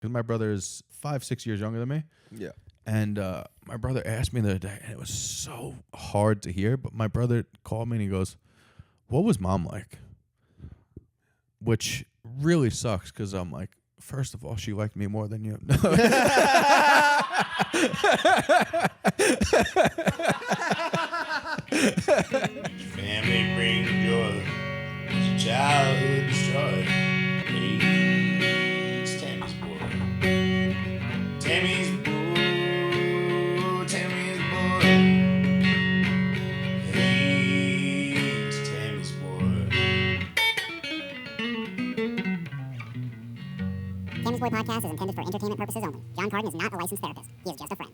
because my brother is 5-6 years younger than me. Yeah. And my brother asked me the other day, and it was so hard to hear, but my brother called me and he goes, "What was mom like?" Which really sucks because I'm like, first of all, she liked me more than you. Family brings joy, it's childhood destroyed. Hey, it's Tammy's boy. Tammy's boy. Tammy's boy. Hey, it's Tammy's boy. Tammy's Boy Podcast is intended for entertainment purposes only. Jon Carden is not a licensed therapist. He is just a friend.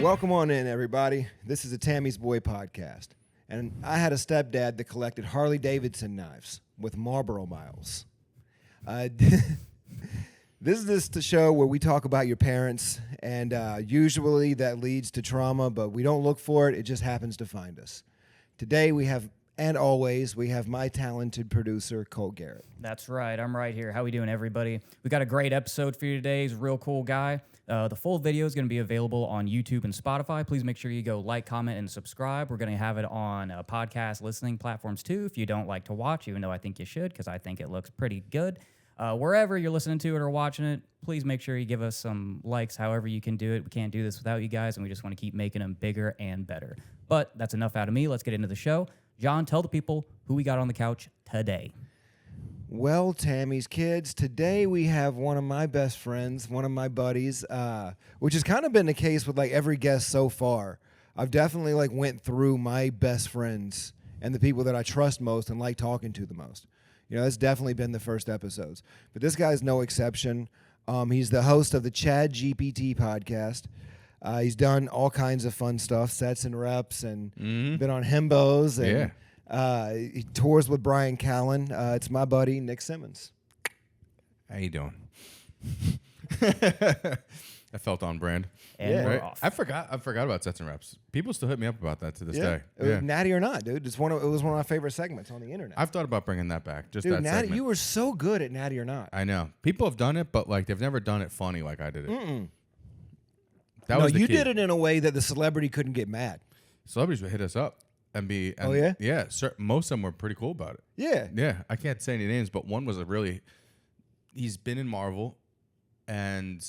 Welcome on in, everybody. This is a Tammy's Boy Podcast. And I had a stepdad that collected Harley-Davidson knives with Marlboro Miles. This is the show where we talk about your parents, and usually that leads to trauma, but we don't look for it. It just happens to find us. Today we have, and always, we have my talented producer, Cole Garrett. That's right. I'm right here. How we doing, everybody? We got a great episode for you today. He's a real cool guy. The full video is going to be available on YouTube and Spotify. Please make sure you go like, comment, and subscribe. We're going to have it on podcast listening platforms, too, if you don't like to watch, even though I think you should, because I think it looks pretty good. Wherever you're listening to it or watching it, please make sure you give us some likes however you can do it. We can't do this without you guys, and we just want to keep making them bigger and better. But that's enough out of me. Let's get into the show. John, tell the people who we got on the couch today. Well, Tammy's kids, today we have one of my best friends, one of my buddies, which has kind of been the case with like every guest so far. I've definitely like went through my best friends and the people that I trust most and like talking to the most. You know, that's definitely been the first episodes. But this guy's no exception. He's the host of the Chad GPT podcast. He's done all kinds of fun stuff, sets and reps, and been on Himbos. And, Yeah. he tours with Brian Callen. It's my buddy, Nick Simmons. How you doing? I felt on brand. And Yeah. we're Right? off. I forgot about sets and reps. People still hit me up about that to this day. Natty or not, dude. It was one of my favorite segments on the internet. I've thought about bringing that back. Just Dude, that Natty, segment. you were so good at Natty or not. I know. People have done it, but like they've never done it funny like I did it. That No, was the you key. did it in a way that the celebrity couldn't get mad. Celebrities would hit us up and be. And Oh, yeah? Yeah. Most of them were pretty cool about it. Yeah. Yeah. I can't say any names, but one was a really. He's been in Marvel, and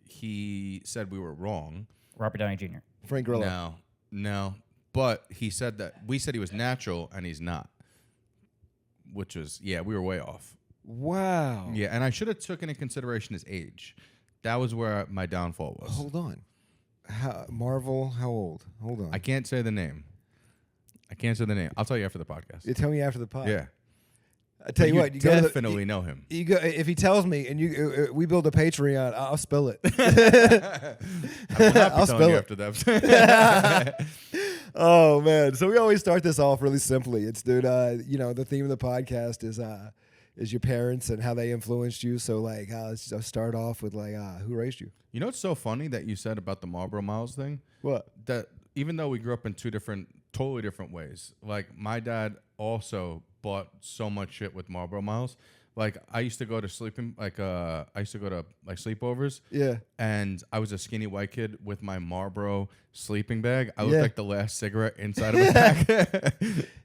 he said we were wrong. Robert Downey Jr. Frank Grillo. No. But he said that we said he was natural, and he's not. Which was we were way off. Wow. Yeah, and I should have taken into consideration his age. That was where my downfall was. Hold on. Marvel, how old? Hold on. I can't say the name. I'll tell you after the podcast. You tell me after the pod. Yeah. I tell you what. You definitely know him. You go if he tells me and we build a Patreon. I'll spill it. I'll spill you it. after that. Oh man! So we always start this off really simply. It's the theme of the podcast is your parents and how they influenced you. So like, let's just start off with like, who raised you? You know what's so funny that you said about the Marlboro Miles thing? What? That even though we grew up in two totally different ways, like my dad also bought so much shit with Marlboro Miles. Like I used to go to sleepovers. Yeah. And I was a skinny white kid with my Marlboro sleeping bag. I Yeah. looked like the last cigarette inside of a pack.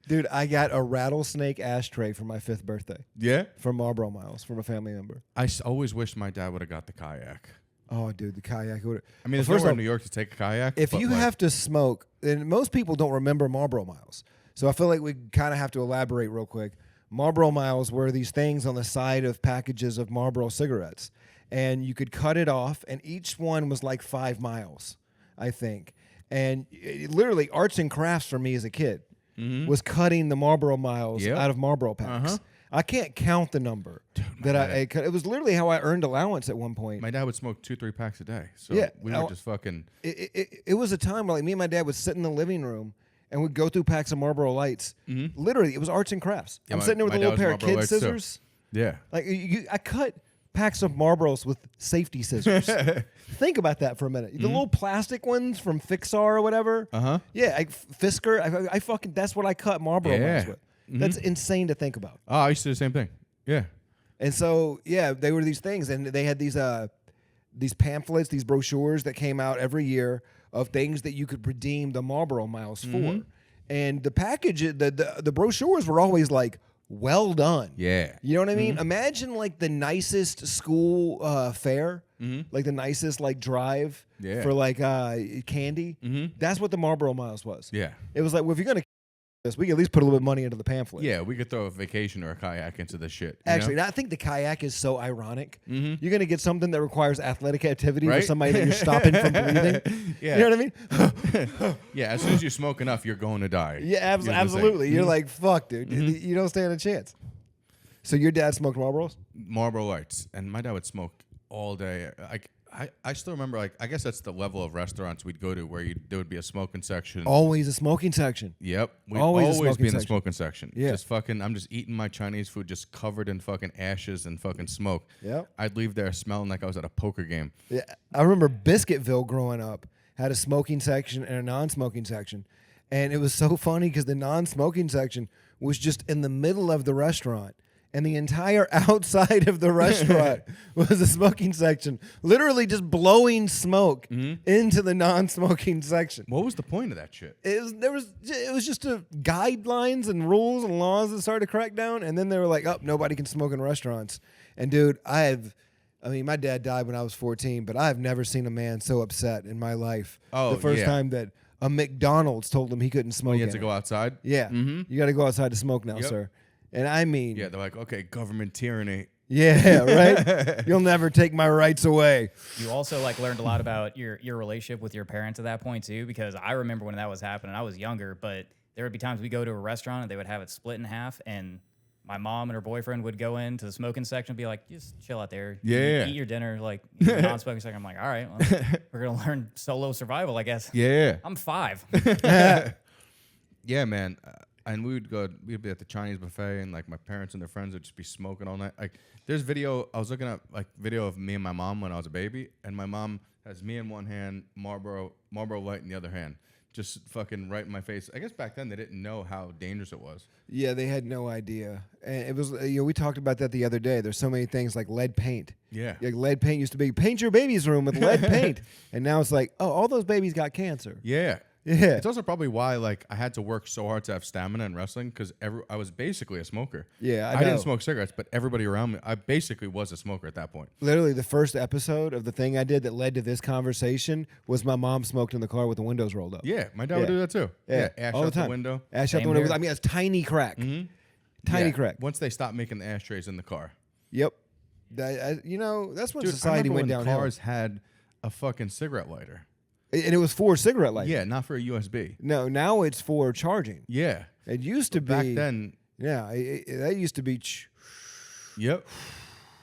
Dude, I got a rattlesnake ashtray for my 5th birthday Yeah. from Marlboro Miles from a family member. I always wished my dad would have got the kayak. Oh, dude, the kayak. I mean, Well, there's first nowhere off, in New York to take a kayak. if but, you like, have to smoke, and most people don't remember Marlboro Miles, so I feel like we kind of have to elaborate real quick. Marlboro Miles were these things on the side of packages of Marlboro cigarettes, and you could cut it off, and each one was like 5 miles, I think. And literally, arts and crafts for me as a kid was cutting the Marlboro Miles Yep. out of Marlboro packs. I can't count the number it was literally how I earned allowance at one point. my dad would smoke 2-3 packs a day. So Yeah. we were just fucking. It was a time where like me and my dad would sit in the living room and we'd go through packs of Marlboro Lights. Literally, it was arts and crafts. Yeah, I'm my- sitting there with my a dad little was pair of Marlboro kid Lights, too. scissors. Yeah. Like I cut packs of Marlboros with safety scissors. Think about that for a minute. The little plastic ones from Fixar or whatever. Yeah, Fisker. I fucking that's what I cut Marlboro ones with. That's insane to think about. Oh, I used to do the same thing. Yeah. And so, yeah, they were these things, and they had these these pamphlets, these brochures that came out every year of things that you could redeem the Marlboro Miles for. And the package, the brochures were always like, well done. Yeah. You know what I mean? Imagine like the nicest school fair, like the nicest like drive for like candy. That's what the Marlboro Miles was. Yeah. It was like, well, if you're gonna this, we can at least put a little bit of money into the pamphlet. Yeah, we could throw a vacation or a kayak into this shit. Actually, I think the kayak is so ironic. You're gonna get something that requires athletic activity for somebody that you're stopping from breathing. Yeah. You know what I mean? Yeah, as soon as you smoke enough, you're going to die. Yeah, absolutely. You're like, fuck, dude. You don't stand a chance. So your dad smoked Marlboros? Marlboro Lights, and my dad would smoke all day. I still remember, like, I guess that's the level of restaurants we'd go to where there would be a smoking section. Always a smoking section. Yep. We'd Always a always smoking be in the section. smoking section. Yeah. Just fucking, I'm just eating my Chinese food just covered in fucking ashes and fucking smoke. Yep. I'd leave there smelling like I was at a poker game. Yeah, I remember Biscuitville growing up had a smoking section and a non-smoking section, and it was so funny because the non-smoking section was just in the middle of the restaurant, and the entire outside of the restaurant was a smoking section, literally just blowing smoke into the non-smoking section. What was the point of that shit? It was just guidelines and rules and laws that started to crack down, and then they were like, "Oh, nobody can smoke in restaurants." And dude, I mean, my dad died when I was 14, but I've never seen a man so upset in my life. Oh, the first yeah. time that a McDonald's told him he couldn't smoke. When you had in to it. go outside? Yeah, you got to go outside to smoke now, Yep. sir. And I mean, Yeah, they're like, okay, government tyranny. yeah, right. You'll never take my rights away. You also like learned a lot about your relationship with your parents at that point too, because I remember when that was happening. I was younger, but there would be times we go to a restaurant and they would have it split in half, and my mom and her boyfriend would go into the smoking section and be like, just chill out there. Yeah. Eat your dinner, like in the non-smoking section. I'm like, all right, well, we're going to learn solo survival, I guess. Yeah. I'm 5. Yeah, man. And we'd be at the Chinese buffet, and like my parents and their friends would just be smoking all night. Like, there's video, I was looking at like video of me and my mom when I was a baby, and my mom has me in one hand, Marlboro Light in the other hand, just fucking right in my face. I guess back then they didn't know how dangerous it was. Yeah, they had no idea. And it was, we talked about that the other day. There's so many things like lead paint. Yeah. Like lead paint used to be paint your baby's room with lead paint, and now it's like, oh, all those babies got cancer. Yeah. Yeah. It's also probably why like I had to work so hard to have stamina in wrestling, because I was basically a smoker. Yeah, I I didn't know. smoke cigarettes, but everybody around me, I basically was a smoker at that point. Literally, the first episode of the thing I did that led to this conversation was my mom smoked in the car with the windows rolled up. Yeah, my dad would do that too. Yeah, ash all out the time. window. Ash out Same the window. here. I mean, it's tiny crack. Tiny Yeah, crack. Once they stopped making the ashtrays in the car. Yep. That's when Dude, society I remember went when downhill. cars had a fucking cigarette lighter. And it was for cigarette lighting. Yeah, not for a USB. No, now it's for charging. Yeah. It used to be. Back then. Yeah, that used to be. Yep.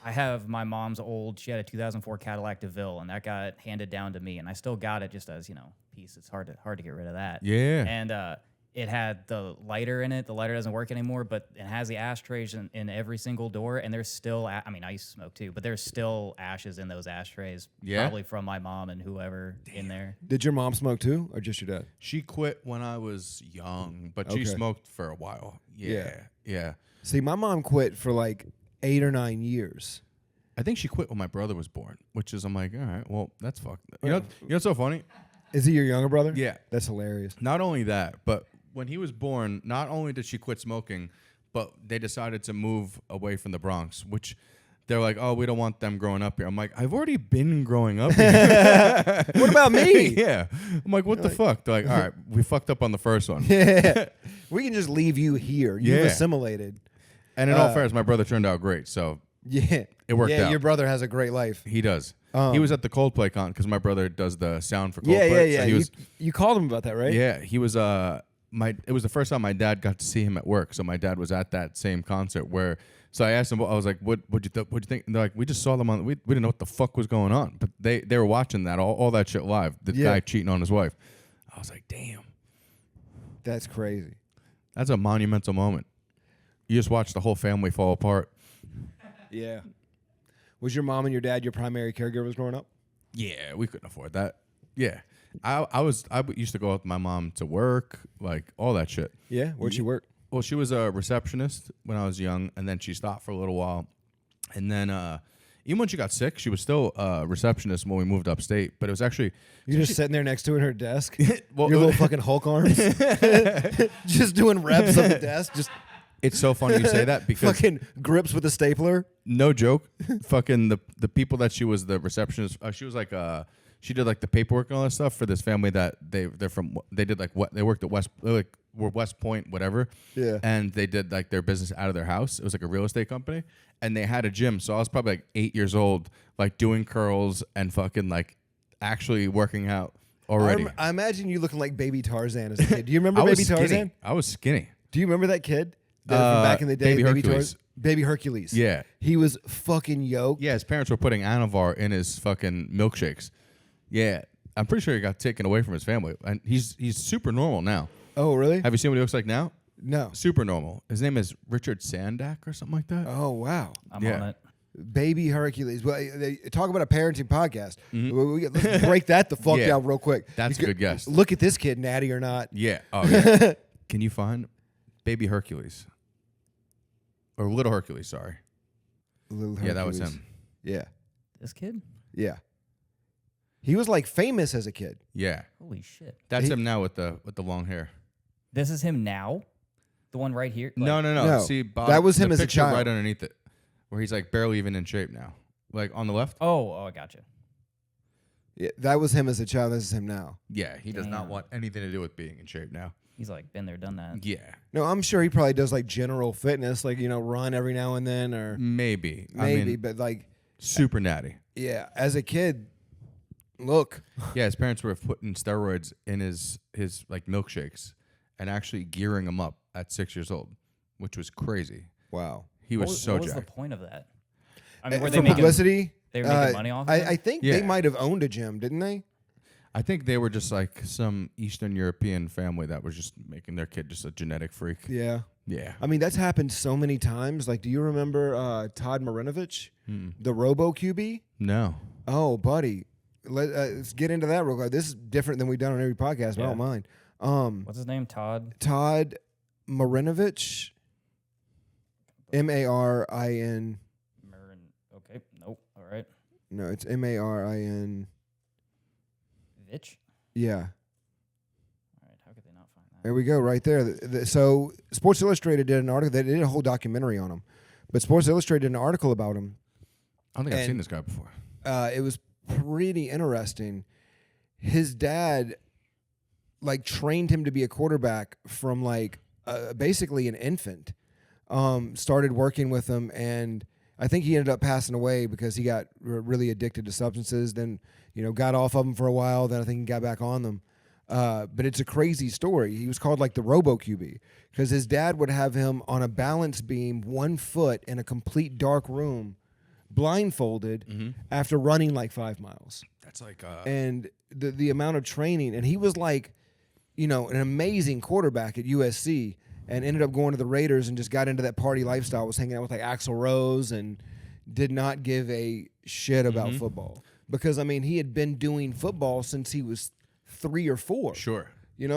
I have my mom's she had a 2004 Cadillac DeVille, and that got handed down to me, and I still got it just as, piece. It's hard to get rid of that. Yeah. And it had the lighter in it. The lighter doesn't work anymore, but it has the ashtrays in every single door, and there's still, I used to smoke too, but there's still ashes in those ashtrays, Yeah? probably from my mom and whoever in there. Did your mom smoke too, or just your dad? She quit when I was young, but Okay. she smoked for a while. Yeah. Yeah. See, my mom quit for like 8 or 9 years. I think she quit when my brother was born, which is, I'm like, all right, well, that's fucked. You know what's so funny? Is he your younger brother? Yeah. That's hilarious. Not only that, but when he was born, not only did she quit smoking, but they decided to move away from the Bronx, which they're like, oh, we don't want them growing up here. I'm like, I've already been growing up here. What about me? Yeah. I'm like, what the fuck? They're like, all right, we fucked up on the first one. Yeah. We can just leave you here. You've Yeah. assimilated. And in all fairness, my brother turned out great, so Yeah. It worked yeah, out. your brother has a great life. he does. He was at the Coldplay con because my brother does the sound for Coldplay. Yeah. So he was, you called him about that, right? yeah, he was. It was the first time my dad got to see him at work. So my dad was at that same concert where. So I asked him, I was like, what'd you think? And they're like, we just saw them on. We didn't know what the fuck was going on, but they were watching that all that shit live. The Yeah. guy cheating on his wife. I was like, damn, That's crazy. that's a monumental moment. You just watch the whole family fall apart. Yeah. Was your mom and your dad your primary caregivers growing up? Yeah, we couldn't afford that. Yeah, I used to go with my mom to work, like all that shit. Yeah. Where'd she work? Well, she was a receptionist when I was young, and then she stopped for a little while, and then even when she got sick, she was still a receptionist when we moved upstate. But it was actually You're just sitting there next to her at her desk. well, Your little fucking Hulk arms. Just doing reps of the desk. Just it's so funny you say that because fucking grips with a stapler. no joke, fucking the people that she was the receptionist. She was like she did like the paperwork and all that stuff for this family that they did like what they worked at West Point whatever. Yeah. And they did like their business out of their house. It was like a real estate company, and they had a gym. So I was probably like 8 years old, like doing curls and fucking like actually working out already. I imagine you looking like Baby Tarzan as a kid. Do you remember I was Baby skinny. Tarzan? I was skinny. Do you remember that kid? From back in the day, Baby Hercules. Baby Hercules. Yeah. He was fucking yoked. Yeah, his parents were putting Anavar in his fucking milkshakes. Yeah, I'm pretty sure he got taken away from his family, and he's super normal now. Oh, really? Have you seen what he looks like now? No. Super normal. His name is Richard Sandak or something like that. Oh, wow. I'm Yeah. on it. Baby Hercules. Well, they talk about a parenting podcast. Let's break that the fuck Yeah. down real quick. That's a good guess. Look at this kid, natty or not. Yeah. Oh, yeah. Can you find Baby Hercules? Or Little Hercules, sorry. Little Yeah, that was Hercules. him. Yeah. This kid? Yeah. He was like famous as a kid. Yeah. Holy shit. That's him now with the long hair. This is him now? The one right here? Like, No. No, See, Bob, that was him the as a picture child. right underneath it, where he's like barely even in shape now. Like on the left? Oh, I gotcha. Yeah, that was him as a child. This is him now. Yeah, he does not Damn. want anything to do with being in shape now. He's like been there, done that. Yeah, No, I'm sure he probably does like general fitness, like, run every now and then or maybe. maybe, I mean, but like, super natty. yeah, as a kid, look. Yeah, his parents were putting steroids in his like milkshakes and actually gearing him up at 6 years old, which was crazy. Wow. He was so what was the jacked. point of that? I mean, were they For making publicity? they were making money off of it? I think they Yeah. might have owned a gym, didn't they? I think they were just like some Eastern European family that was just making their kid just a genetic freak. Yeah. Yeah. I mean, that's happened so many times. Like, do you remember Todd Marinovich, the Robo QB? No. Oh, buddy. Let's get into that real quick. This is different than we've done on every podcast, but I don't mind. What's his name? Todd? Todd Marinovich, Marin. Okay. Nope. All right. No, it's Marin. Vitch? Yeah. All right. How could they not find that? There we go, right there. So Sports Illustrated did an article. They did a whole documentary on him. But Sports Illustrated did an article about him. I don't think I've And- seen this guy before. It was pretty interesting. His dad, like, trained him to be a quarterback from, like, basically an infant. Started working with him, and I think he ended up passing away because he got really addicted to substances. Then, got off of them for a while. Then I think he got back on them. But it's a crazy story. He was called like the Robo QB because his dad would have him on a balance beam, 1 foot in a complete dark room, blindfolded after running like 5 miles. That's like And the amount of training, and he was like, an amazing quarterback at USC, and ended up going to the Raiders and just got into that party lifestyle. Was hanging out with like Axl Rose and did not give a shit about football because I mean he had been doing football since he was 3 or 4. sure.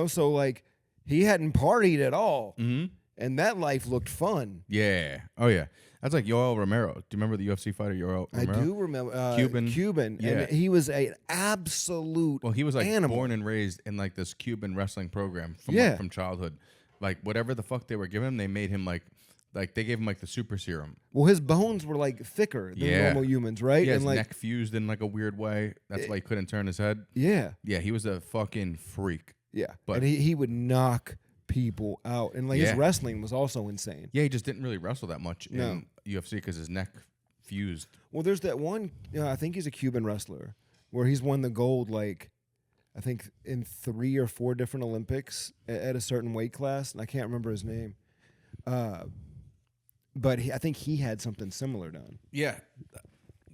So like he hadn't partied at all, and that life looked fun. Yeah. Oh yeah. That's like Yoel Romero. Do you remember the UFC fighter Yoel Romero? I do remember Cuban. Yeah. and he was an absolute Well, he was like animal. born and raised in like this Cuban wrestling program from Yeah. from childhood. Like whatever the fuck they were giving him, they made him like they gave him like the super serum. Well, his bones were like thicker than Yeah. normal humans, right? Yeah, and his like neck fused in like a weird way. That's why he couldn't turn his head. yeah. Yeah, he was a fucking freak. Yeah, But- and he would knock people out, and like his Yeah. wrestling was also insane. Yeah, he just didn't really wrestle that much No. in UFC because his neck fused. Well, there's that one. I think he's a Cuban wrestler where he's won the gold, like I think in 3 or 4 different Olympics at a certain weight class, and I can't remember his name. But I think he had something similar done. Yeah,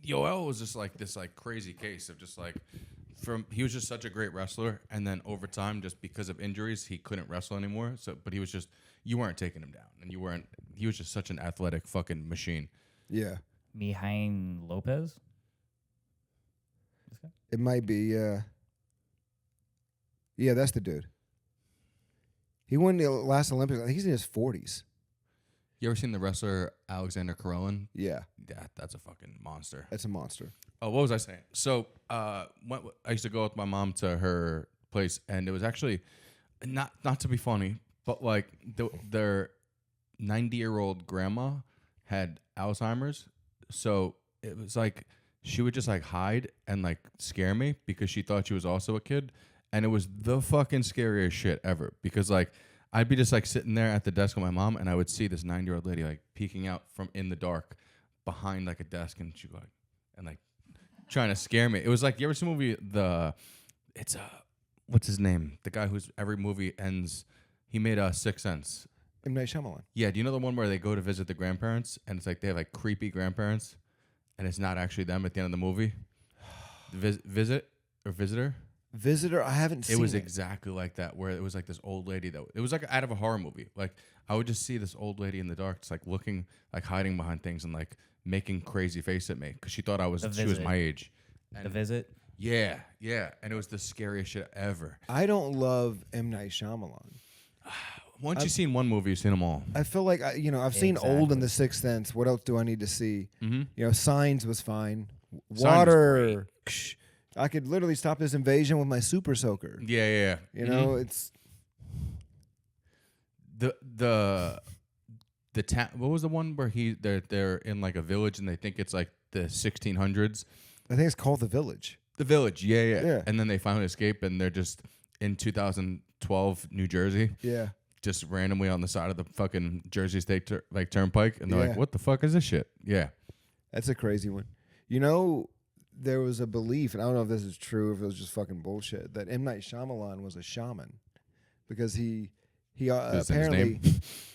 Yoel was just like this like crazy case of just like he was just such a great wrestler, and then over time, just because of injuries, he couldn't wrestle anymore. So, but he was just you weren't taking him down, and he was just such an athletic fucking machine. Yeah, Mijain Lopez? This guy? it might be. Yeah, that's the dude. He won the last Olympics. I think he's in his 40s. You ever seen the wrestler Alexander Karelin? Yeah, That's a fucking monster. that's a monster. Oh, what was I saying? So, I used to go with my mom to her place, and it was actually not to be funny, but like their 90-year-old grandma had Alzheimer's, so it was like she would just like hide and like scare me because she thought she was also a kid, and it was the fucking scariest shit ever because like I'd be just like sitting there at the desk with my mom, and I would see this 90-year-old lady like peeking out from in the dark behind like a desk, and she'd go like and like trying to scare me. It was like, you ever see the movie what's his name? The guy whose every movie ends. He made Sixth Sense. M. Night Shyamalan. Yeah, do you know the one where they go to visit the grandparents and it's like they have like creepy grandparents, and it's not actually them at the end of the movie? Visit or Visitor? Visitor, I haven't seen It was exactly like that, where it was like this old lady that it was like out of a horror movie. Like I would just see this old lady in the dark, just like looking, like hiding behind things and like making crazy face at me because she thought she was my age. And The Visit. Yeah, and it was the scariest shit ever. I don't love M. Night Shyamalan. Once you've seen one movie, you've seen them all. I feel like I've seen Old and The Sixth Sense. What else do I need to see? Mm-hmm. Signs was fine. Was Water. I could literally stop this invasion with my super soaker. Yeah. It's the what was the one where they're in like a village and they think it's like the 1600s? I think it's called The Village. The Village, yeah. Yeah. And then they finally escape, and they're just in 2012 New Jersey. Yeah. Just randomly on the side of the fucking Jersey State Turnpike, and they're like, "What the fuck is this shit?" Yeah, that's a crazy one. There was a belief, and I don't know if this is true, if it was just fucking bullshit, that M. Night Shyamalan was a shaman because he apparently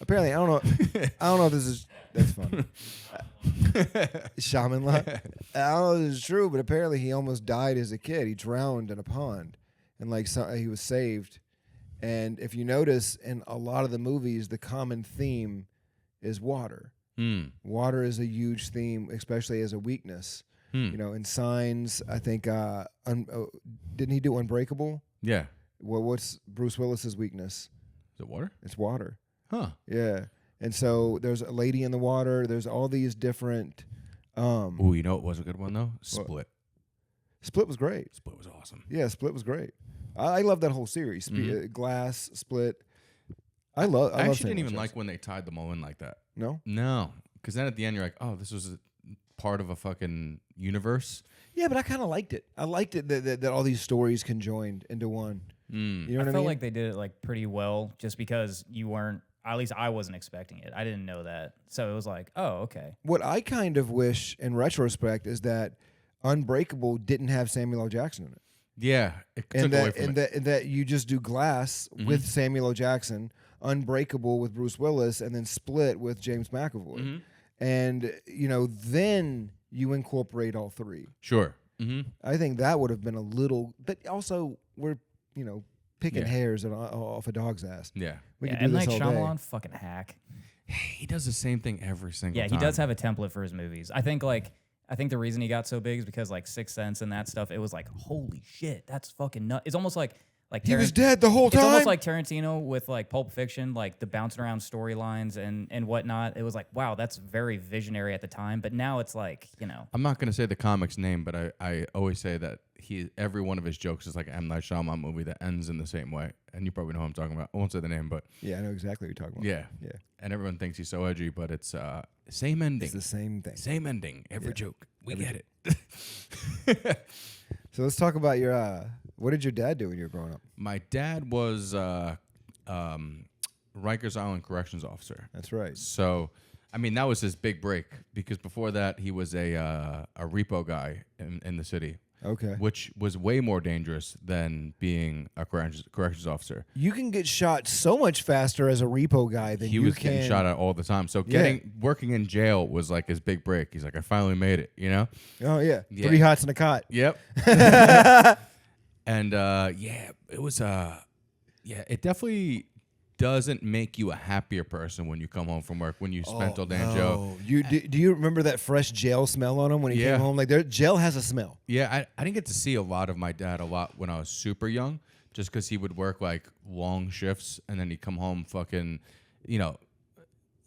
I don't know if that's funny. Shaman. I don't know if this is true, but apparently he almost died as a kid. He drowned in a pond, and he was saved. And if you notice in a lot of the movies, the common theme is water. Water is a huge theme, especially as a weakness. In Signs, I think didn't he do Unbreakable? Yeah. What's Bruce Willis's weakness? Is it water? It's water. Huh. Yeah. And so there's a lady in the water. There's all these different. Ooh, you know what was a good one though? Split. Split was great. Split was awesome. Yeah, Split was great. I love that whole series. Glass, Split. I actually didn't even like when they tied them all in like that. No, because then at the end you're like, oh, this was part of a fucking universe. Yeah, but I kind of liked it. I liked it that all these stories conjoined into one. You know what I mean? felt like they did it like pretty well, just because you weren't. At least I wasn't expecting it. I didn't know that, so it was like, oh, okay. What I kind of wish, in retrospect, is that Unbreakable didn't have Samuel L. Jackson in it. Yeah, it took away from it. And that you just do Glass with Samuel L. Jackson, Unbreakable with Bruce Willis, and then Split with James McAvoy. And, then you incorporate all three. Sure. I think that would have been a little, but also we're, picking hairs off a dog's ass. Yeah. We could do M. this Night all day. Shyamalan, fucking hack. He does the same thing every single time. Yeah, he does have a template for his movies. I think the reason he got so big is because like Sixth Sense and that stuff, it was like, holy shit, that's fucking nuts. It's almost like he was dead the whole time. It's almost like Tarantino with like Pulp Fiction, like the bouncing around storylines and whatnot. It was like, wow, that's very visionary at the time. But now it's like, I'm not going to say the comic's name, but I always say that every one of his jokes is like an M. Night Shyamalan movie that ends in the same way. And you probably know who I'm talking about. I won't say the name, but... Yeah, I know exactly what you're talking about. Yeah. And everyone thinks he's so edgy, but it's same ending. It's the same thing. Same ending. Every joke. We get it. So let's talk about your... what did your dad do when you were growing up? My dad was Rikers Island corrections officer. That's right. So, I mean, that was his big break because before that he was a repo guy in the city. Okay. Which was way more dangerous than being a corrections officer. You can get shot so much faster as a repo guy than he was getting shot at all the time. So working in jail was like his big break. He's like, I finally made it, Oh, yeah. 3 hots in a cot. Yep. And, it was, it definitely doesn't make you a happier person when you come home from work, when you spent all day in jail. Do you remember that fresh jail smell on him when he came home? Like, jail has a smell. Yeah, I didn't get to see a lot of my dad when I was super young, just because he would work like long shifts and then he'd come home fucking,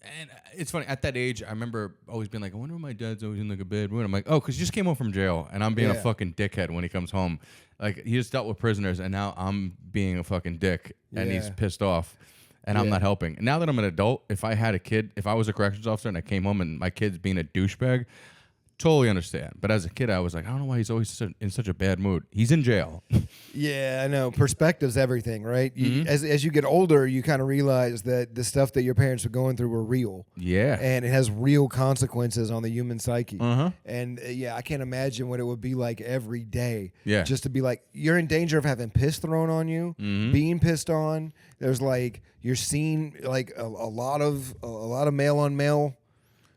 And it's funny, at that age, I remember always being like, I wonder why my dad's always in like a bad mood. I'm like, oh, because he just came home from jail, and I'm being a Yeah. fucking dickhead when he comes home. Like, he just dealt with prisoners, and now I'm being a fucking dick, and he's Yeah. pissed off, and I'm Yeah. not helping. And now that I'm an adult, if I had a kid, if I was a corrections officer and I came home and my kid's being a douchebag, totally understand. But as a kid, I was like, I don't know why he's always in such a bad mood. He's in jail. Yeah, I know. Perspective's everything, right? Mm-hmm. As you get older, you kind of realize that the stuff that your parents were going through were real. Yeah. And it has real consequences on the human psyche. Uh-huh. And yeah, I can't imagine what it would be like every day. Yeah. Just to be like, you're in danger of having piss thrown on you, Mm-hmm. being pissed on. There's like, you're seeing like a lot of male on male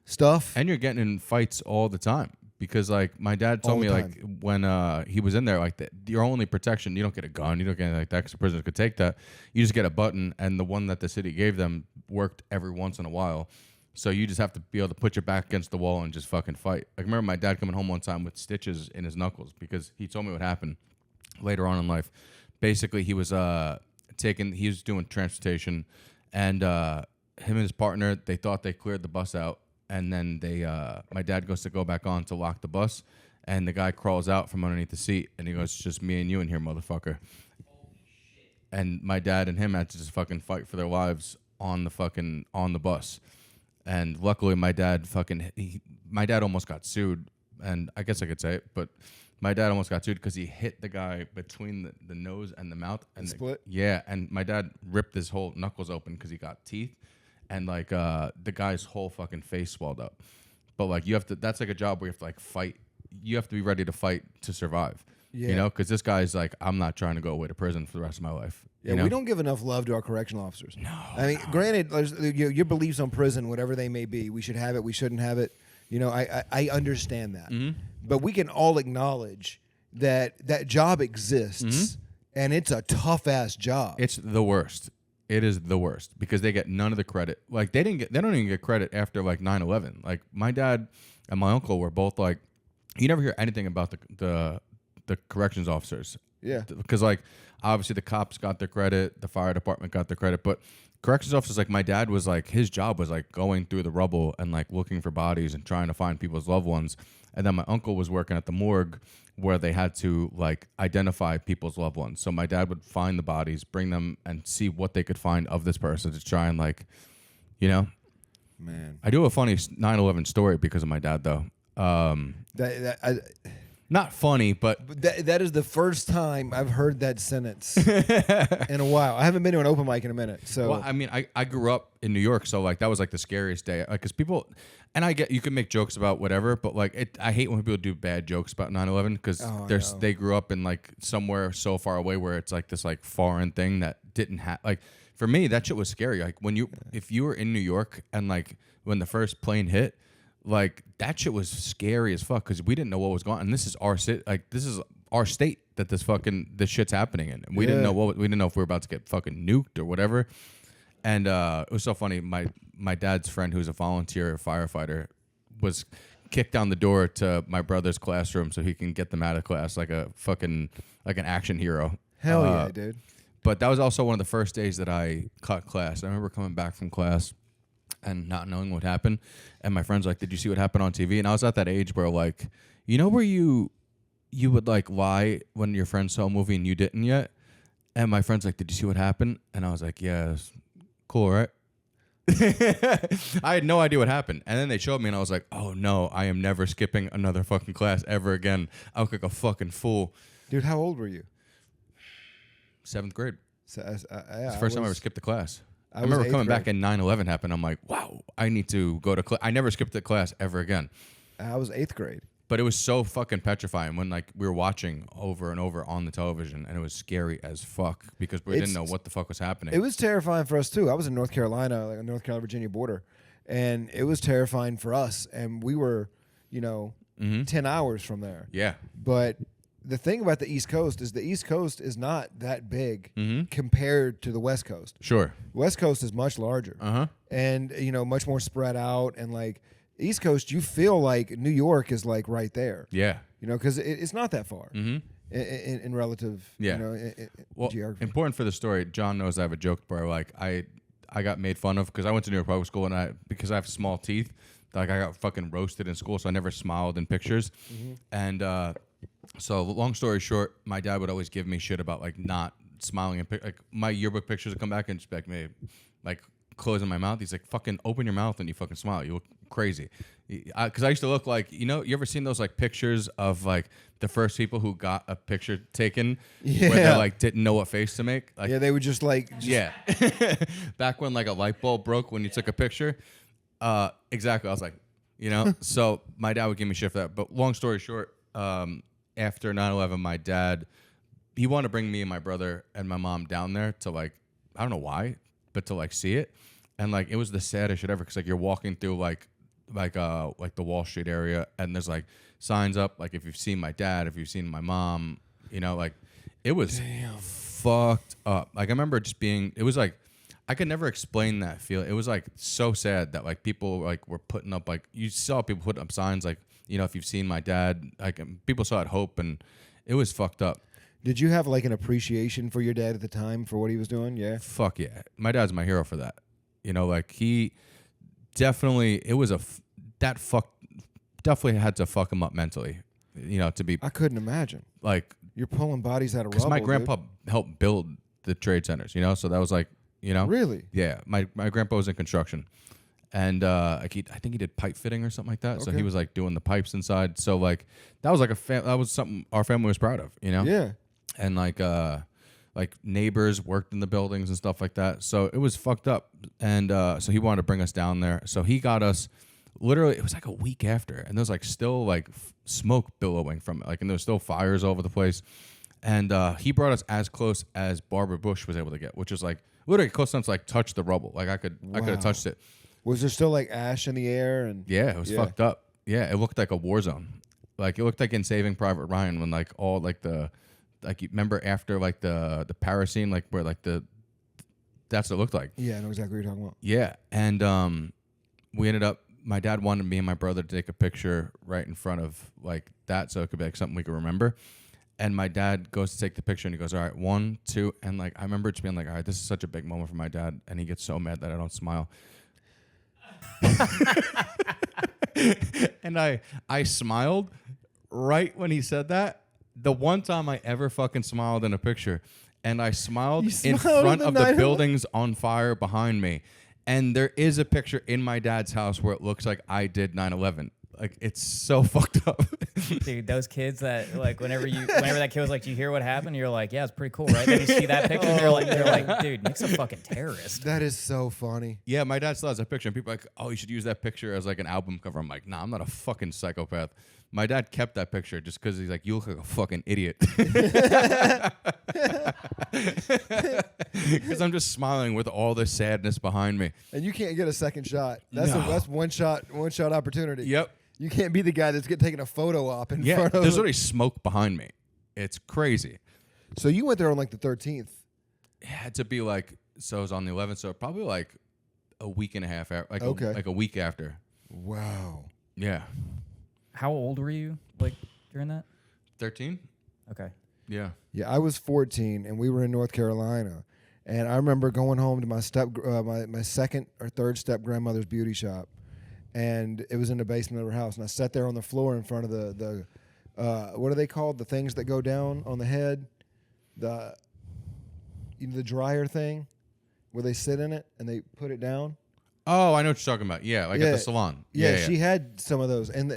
stuff. And you're getting in fights all the time. Because, like, my dad told All me, the like, when he was in there, like, your only protection, you don't get a gun, you don't get anything like that, because the prisoners could take that. You just get a button, and the one that the city gave them worked every once in a while. So you just have to be able to put your back against the wall and just fucking fight. Like, I remember my dad coming home one time with stitches in his knuckles, because he told me what happened later on in life. Basically, he was he was doing transportation, and him and his partner, they thought they cleared the bus out. And then my dad goes to go back on to lock the bus, and the guy crawls out from underneath the seat, and he goes, "It's just me and you in here, motherfucker." And my dad and him had to just fucking fight for their lives on the bus. And luckily, my dad almost got sued, and I guess I could say it, but my dad almost got sued because he hit the guy between the nose and the mouth and Split? Yeah, and my dad ripped his whole knuckles open because he got teeth. And like the guy's whole fucking face swelled up, but like you have to. That's like a job where you have to like fight. You have to be ready to fight to survive. Yeah. You know, because this guy's like, I'm not trying to go away to prison for the rest of my life. Yeah, you know? we don't give enough love to our correctional officers. No. I mean, granted, your beliefs on prison, whatever they may be, we should have it, we shouldn't have it. You know, I understand that. Mm-hmm. But we can all acknowledge that that job exists, and it's a tough-ass job. It's the worst. It is the worst because they get none of the credit. Like they don't even get credit after like 9/11. Like my dad and my uncle were both like, you never hear anything about the corrections officers. Yeah. Because like obviously the cops got their credit, the fire department got their credit, but corrections officers, like my dad was like, his job was like going through the rubble and like looking for bodies and trying to find people's loved ones. And then my uncle was working at the morgue where they had to like identify people's loved ones. So my dad would find the bodies, bring them, and see what they could find of this person to try and like, you know. Man. I do have a funny 9/11 story because of my dad though. Not funny, but That is the first time I've heard that sentence in a while. I haven't been to an open mic in a minute. So well, I mean, I grew up in New York, so like that was like the scariest day. Like, cause people, and I get you can make jokes about whatever, but like I hate when people do bad jokes about 9/11 because they grew up in like somewhere so far away where it's like this like foreign thing that didn't have like. For me, that shit was scary. Like when if you were in New York and like when the first plane hit, like that shit was scary as fuck because we didn't know what was going on. And this is our city, like this is our state that this shit's happening in. And we didn't know we didn't know if we were about to get fucking nuked or whatever. And it was so funny. My dad's friend, who's a volunteer firefighter, was kicked down the door to my brother's classroom so he can get them out of class like a fucking like an action hero. hell yeah, dude. But that was also one of the first days that I cut class. I remember coming back from class and not knowing what happened. And my friends were like, did you see what happened on TV? And I was at that age where like, you know where you would like lie when your friends saw a movie and you didn't yet? And my friends like, did you see what happened? And I was like, yeah, it's cool, right? I had no idea what happened. And then they showed me and I was like, oh no, I am never skipping another fucking class ever again. I look like a fucking fool. Dude, how old were you? 7th grade. So, It's the first time I ever skipped a class. I was remember eighth coming back grade. and 9/11 happened. I'm like, wow, I need to go to class. I never skipped a class ever again. I was 8th grade. But it was so fucking petrifying when like we were watching over and over on the television and it was scary as fuck because we didn't know what the fuck was happening. It was terrifying for us too. I was in North Carolina, like on North Carolina Virginia border, and it was terrifying for us. And we were, 10 hours from there. Yeah. But the thing about the East Coast is not that big compared to the West Coast. Sure. West Coast is much larger. Uh-huh. And much more spread out, and like East Coast, you feel like New York is like right there. Yeah. Because it's not that far in relative Yeah. in Well, geography. important for the story, John knows I have a joke where like I I got made fun of because I went to New York public school and because I have small teeth, like I got fucking roasted in school, so I never smiled in pictures. And so long story short, my dad would always give me shit about like not smiling and like my yearbook pictures would come back and just be like me, like closing my mouth. He's like, fucking open your mouth and you fucking smile. You look crazy. Because I used to look like, you ever seen those like pictures of like the first people who got a picture taken where they like didn't know what face to make? Like, Yeah, they would just like. yeah. Back when like a light bulb broke when you took a picture. Exactly. I was like, so my dad would give me shit for that. But long story short, after 9/11, my dad, he wanted to bring me and my brother and my mom down there to like, I don't know why, but to like see it. And like, it was the saddest shit ever. Cause like you're walking through like the Wall Street area and there's like signs up. Like if you've seen my dad, if you've seen my mom, like it was fucked up. Like I remember just it was like, I could never explain that feeling. It was like so sad that like people like were putting up, like you saw people putting up signs like, if you've seen my dad, like people saw it hope and it was fucked up. Did you have like an appreciation for your dad at the time for what he was doing? Yeah. Fuck yeah. My dad's my hero for that. Like he definitely, it was definitely had to fuck him up mentally, to be I couldn't imagine. like, You're pulling bodies out of because rubble. my grandpa helped build the trade centers, so that was like, Really? Yeah. My grandpa was in construction and like I think he did pipe fitting or something like that. So he Okay. was like doing the pipes inside. So like that was like that was something our family was proud of, Yeah. and like neighbors worked in the buildings and stuff like that. So it was fucked up. And so he wanted to bring us down there. So he got us literally, it was like a week after. And there was like still like smoke billowing from it. Like, and there was still fires all over the place. And he brought us as close as Barbara Bush was able to get, which was like literally close enough to like touch the rubble. Like I could have touched it. Was there still like ash in the air and? Yeah, it was fucked up. Yeah, it looked like a war zone. Like it looked like in Saving Private Ryan when like all like you remember after like the Paris scene, like where like that's what it looked like. Yeah, I know exactly what you're talking about. Yeah, and we ended up. My dad wanted me and my brother to take a picture right in front of like that, so it could be like something we could remember. And my dad goes to take the picture, and he goes, "All right, 1, 2," and like I remember just being like, "All right, this is such a big moment for my dad," and he gets so mad that I don't smile. And I smiled right when he said that. The one time I ever fucking smiled in a picture, and I smiled in front of the buildings on fire behind me. And there is a picture in my dad's house where it looks like I did 9/11. Like it's so fucked up. Dude, those kids that like whenever that kid was like, "Do you hear what happened?" You're like, "Yeah, it's pretty cool, right?" Then you see that picture, and they're like, "Dude, Nick's a fucking terrorist." That is so funny. Yeah, my dad still has that picture, and people are like, "Oh, you should use that picture as like an album cover." I'm like, "Nah, I'm not a fucking psychopath." My dad kept that picture just because he's like, "You look like a fucking idiot." Because I'm just smiling with all this sadness behind me. And you can't get a second shot. That's No. that's one shot opportunity. Yep. You can't be the guy that's taking a photo op in Yeah, front of. there's already smoke behind me. It's crazy. So you went there on like the 13th. It had to be like, so it was on the 11th, so probably like a week and a half after, like, Okay. like a week after. Wow. Yeah. How old were you like during that? 13? Okay. Yeah. Yeah, I was 14, and we were in North Carolina, and I remember going home to my my second or third step grandmother's beauty shop, and it was in the basement of her house, and I sat there on the floor in front of the what are they called? The things that go down on the head, the dryer thing, where they sit in it and they put it down. Oh, I know what you're talking about. Yeah, like at the salon. Yeah, she had some of those in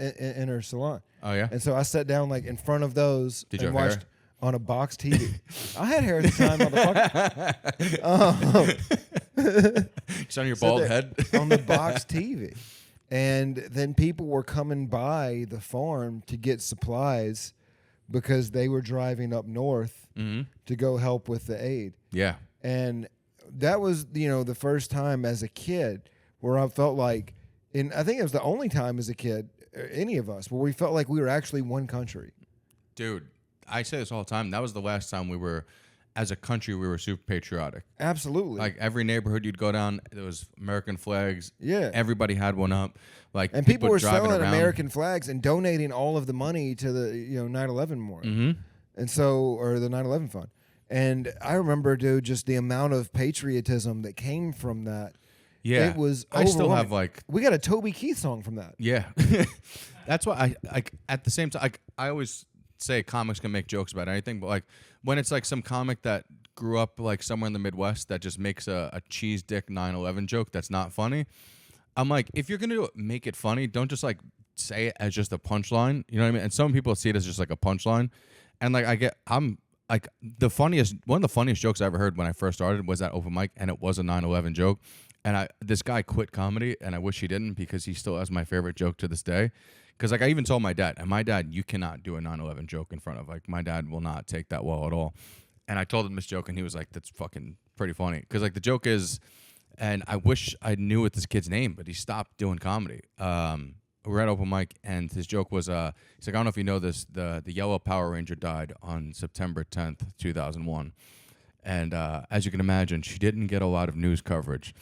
her salon. Oh, yeah? And so I sat down like in front of those Did you and have watched hair? on a box TV. I had hair at the time, motherfucker. It's on your bald head. On the box TV. And then people were coming by the farm to get supplies because they were driving up north to go help with the aid. Yeah. And that was, the first time as a kid where I felt like, and I think it was the only time as a kid, any of us, where we felt like we were actually one country. Dude, I say this all the time. That was the last time we were, as a country, we were super patriotic. Absolutely. Like every neighborhood you'd go down, there was American flags. Yeah. Everybody had one up. Like And people were driving selling around. American flags and donating all of the money to the 9/11 memorial. Mhm. And so, or the 9/11 fund. And I remember, dude, just the amount of patriotism that came from that. Yeah. It was I still have overwhelming. like, We got a Toby Keith song from that. yeah. That's why I like at the same time, like I always say comics can make jokes about anything, but like when it's like some comic that grew up like somewhere in the Midwest that just makes a cheese dick 9/11 joke that's not funny, I'm like, if you're gonna make it funny, don't just like say it as just a punchline. You know what I mean? And some people see it as just like a punchline. And like I'm like one of the funniest jokes I ever heard when I first started was that open mic, and it was a 9/11 joke. And this guy quit comedy, and I wish he didn't because he still has my favorite joke to this day. Because like I even told my dad, and my dad, you cannot do a 9/11 joke in front of, like, my dad will not take that well at all. And I told him this joke, and he was like, "That's fucking pretty funny." Because like the joke is, and I wish I knew what this kid's name, but he stopped doing comedy. We were at open mic, and his joke was, he's like, "I don't know if you know this, the yellow Power Ranger died on September 10th, 2001. And as you can imagine, she didn't get a lot of news coverage."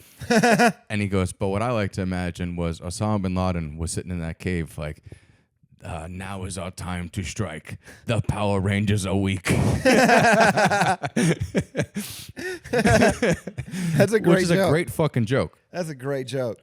And he goes, "But what I like to imagine was Osama bin Laden was sitting in that cave like, now is our time to strike. The Power Rangers are weak." That's a great Which is joke. a great fucking joke. That's a great joke.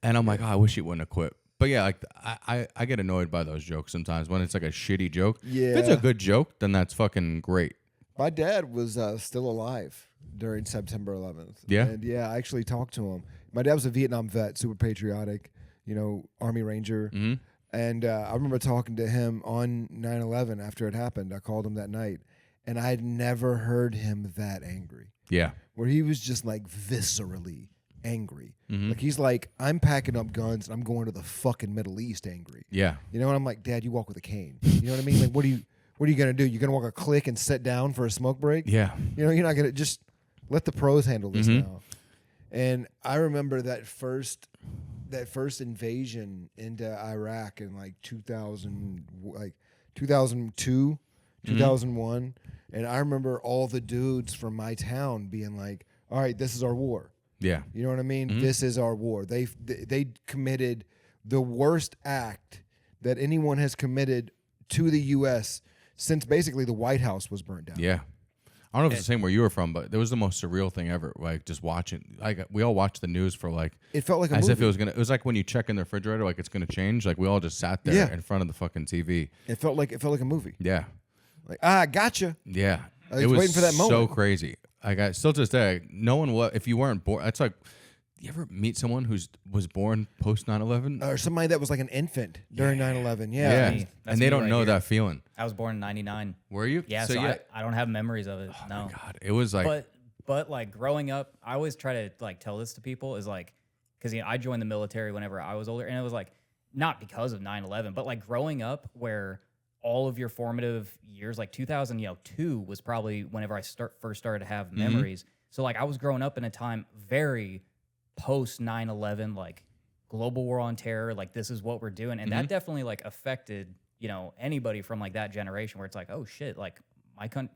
And I'm like, oh, I wish he wouldn't have quit. But yeah, like I get annoyed by those jokes sometimes when it's like a shitty joke. If it's Yeah. a good joke, then that's fucking great. My dad was still alive during September 11th. Yeah? And yeah, I actually talked to him. My dad was a Vietnam vet, super patriotic, Army Ranger. Mm-hmm. And I remember talking to him on 9/11 after it happened. I called him that night, and I had never heard him that angry, Yeah. where he was just like viscerally angry. Mm-hmm. Like he's like, I'm packing up guns and I'm going to the fucking Middle East angry. Yeah. And I'm like, Dad, you walk with a cane. You know what I mean? Like, what are you gonna do? You're gonna walk a click and sit down for a smoke break? Yeah. You're not gonna just let the pros handle this Mhm. now. And I remember that first invasion into Iraq in like 2002, 2001, and I remember all the dudes from my town being like, "All right, this is our war." Yeah. You know what I mean? Mhm. This is our war. They committed the worst act that anyone has committed to the U.S. since basically the White House was burned down. Yeah. I don't know if it's the same where you were from, but it was the most surreal thing ever. Like just watching, like we all watched the news for like, It felt like a as movie. if it was like when you check in the refrigerator, like it's gonna change. Like we all just sat there Yeah. in front of the fucking TV. It felt like a movie. Yeah. Like, gotcha. Yeah. I was it was waiting for that so moment. crazy. Like I still to this day, no one if you weren't born, it's like, you ever meet someone was born post 9/11? Or somebody that was like an infant during 9/11. Yeah. Yeah. me. That's And they me don't right know here. that feeling. I was born in '99. Were you? Yeah, so I don't have memories of it. No. God, it was like, But like growing up, I always try to like tell this to people is like, because I joined the military whenever I was older, and it was like not because of 9/11, but like growing up where all of your formative years, like 2002 was probably whenever I first started to have memories. So like I was growing up in a time very post 9/11, like global war on terror, like this is what we're doing, and that definitely like affected anybody from like that generation where it's like, oh shit, like my country.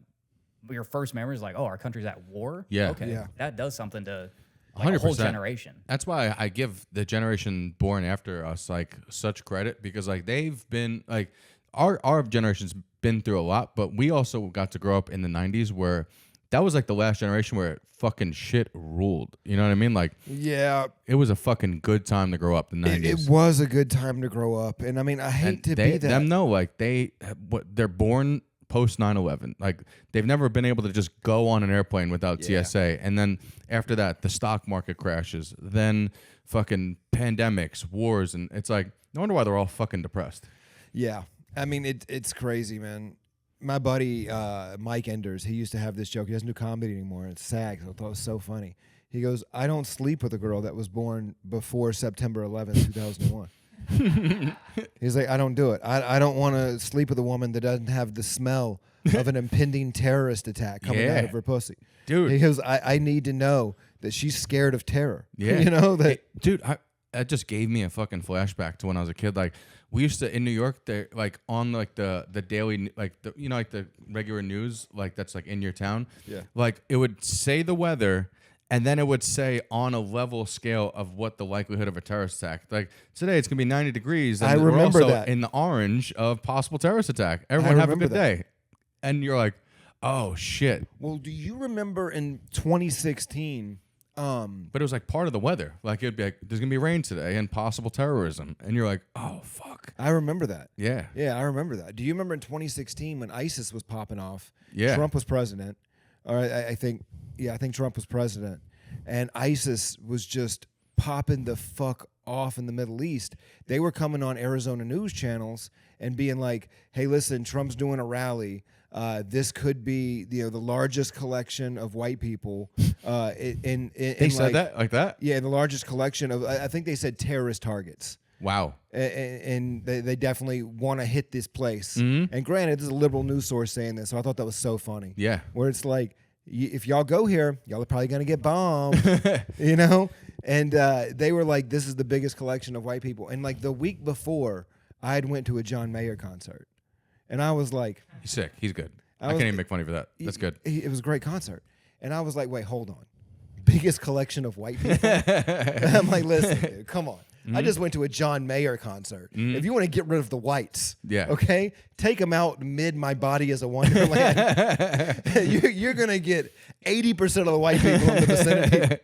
Your first memory is like, oh, our country's at war? Yeah. Okay. Yeah. That does something to like, a whole 100%. generation. that's why I give the generation born after us like such credit, because like they've been like our generation's been through a lot, but we also got to grow up in the 90s where that was like the last generation where fucking shit ruled. You know what I mean? Like Yeah. it was a fucking good time to grow up. The 90s. It was a good time to grow up. And I mean, I hate to be that. Them know like they're born post 9/11. Like they've never been able to just go on an airplane without TSA. And then after that, the stock market crashes. Then fucking pandemics, wars, and it's like no wonder why they're all fucking depressed. Yeah. I mean, it's crazy, man. My buddy, Mike Enders, he used to have this joke. He doesn't do comedy anymore. It's SAG. So I thought it was so funny. He goes, I don't sleep with a girl that was born before September 11th, 2001. He's like, I don't do it. I don't want to sleep with a woman that doesn't have the smell of an impending terrorist attack coming out Yeah. of her pussy. Dude. He goes, I need to know that she's scared of terror. Yeah. You know, that. Dude, that just gave me a fucking flashback to when I was a kid. Like we used to in New York, they like on like the daily like the like the regular news like that's like in your town. Yeah. Like it would say the weather, and then it would say on a level scale of what the likelihood of a terrorist attack. Like today it's gonna be 90 degrees. And I we're remember also that. in the orange of possible terrorist attack. Everyone have a remember good that. day. And you're like, Oh shit! Well, do you remember in 2016? But it was like part of the weather. Like it'd be like, there's gonna be rain today and possible terrorism, and you're like, oh fuck. I remember that. Yeah. Yeah, I remember that. Do you remember in 2016 when ISIS was popping off? Yeah. Trump was president. Or I think Trump was president, and ISIS was just popping the fuck off in the Middle East. They were coming on Arizona news channels and being like, "Hey, listen, Trump's doing a rally. This could be the largest collection of white people." They said that like that. Yeah, the largest collection of I think they said terrorist targets. Wow. And they definitely want to hit this place. Mm-hmm. And granted, this is a liberal news source saying this, so I thought that was so funny. Yeah. Where it's like, if y'all go here, y'all are probably going to get bombed, you know? And they were like, this is the biggest collection of white people. And like the week before, I had went to a John Mayer concert. And I was like... He's sick. He's good. I can't even make fun of you for that. That's good. It was a great concert. And I was like, wait, hold on. Biggest collection of white people? I'm like, listen, dude, come on. I just went to a John Mayer concert. If you want to get rid of the whites, okay, take them out mid My Body is a Wonderland. You're going to get 80% of the white people in the vicinity.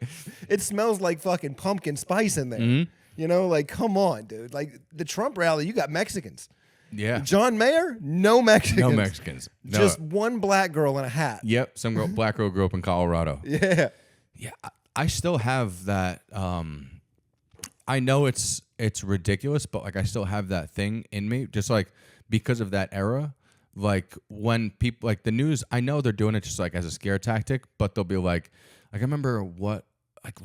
It smells like fucking pumpkin spice in there. You know, like, come on, dude. Like, the Trump rally, you got Mexicans. Yeah. John Mayer, no Mexicans. No Mexicans. No. Just one black girl in a hat. Yep. Some black girl grew up in Colorado. Yeah. Yeah. I still have that... I know it's ridiculous, but like I still have that thing in me, just like because of that era. Like when people like the news, I know they're doing it just like as a scare tactic, but they'll be like I remember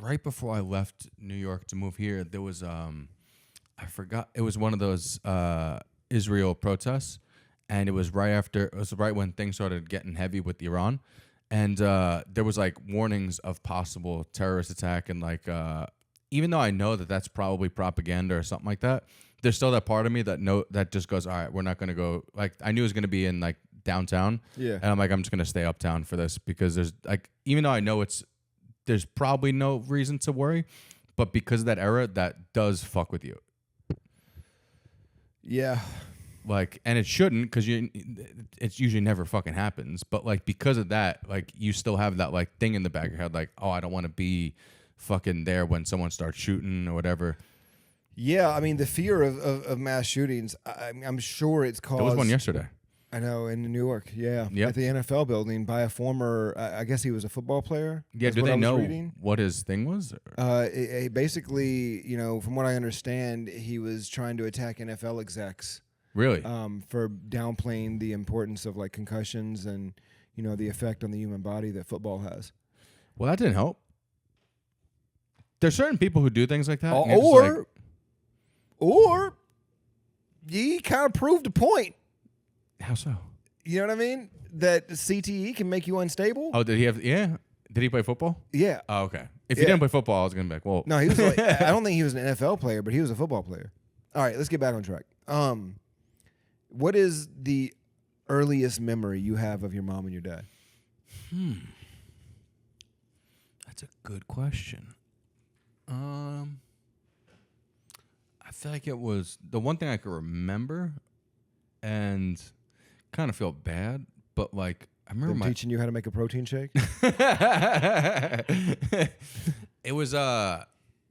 right before I left New York to move here, there was I forgot, it was one of those Israel protests, and it was right when things started getting heavy with Iran, and there was like warnings of possible terrorist attack and like. Even though I know that that's probably propaganda or something like that, there's still that part of me that just goes, all right, we're not going to go. Like I knew it was going to be in like downtown, and I'm like, I'm just going to stay uptown for this because there's like, even though I know there's probably no reason to worry, but because of that era, that does fuck with you. Yeah. Like, and it shouldn't because it usually never fucking happens. But like because of that, like you still have that like thing in the back of your head, like, oh, I don't want to be fucking there when someone starts shooting or whatever. Yeah, I mean the fear of mass shootings. I'm sure it's caused. There was one yesterday. I know in New York. Yeah, yep. At the NFL building by a former. I guess he was a football player. Yeah, do they know what his thing was? Basically, from what I understand, he was trying to attack NFL execs. Really? For downplaying the importance of like concussions and the effect on the human body that football has. Well, that didn't help. There's certain people who do things like that. Or he kind of proved a point. How so? You know what I mean? That CTE can make you unstable. Oh, did he have? Yeah. Did he play football? Yeah. Oh, okay. If he didn't play football, I was gonna be like, well. No, he was. Like, I don't think he was an NFL player, but he was a football player. All right, let's get back on track. What is the earliest memory you have of your mom and your dad? That's a good question. I feel like it was the one thing I could remember, and kind of feel bad, but like I remember teaching you how to make a protein shake. It was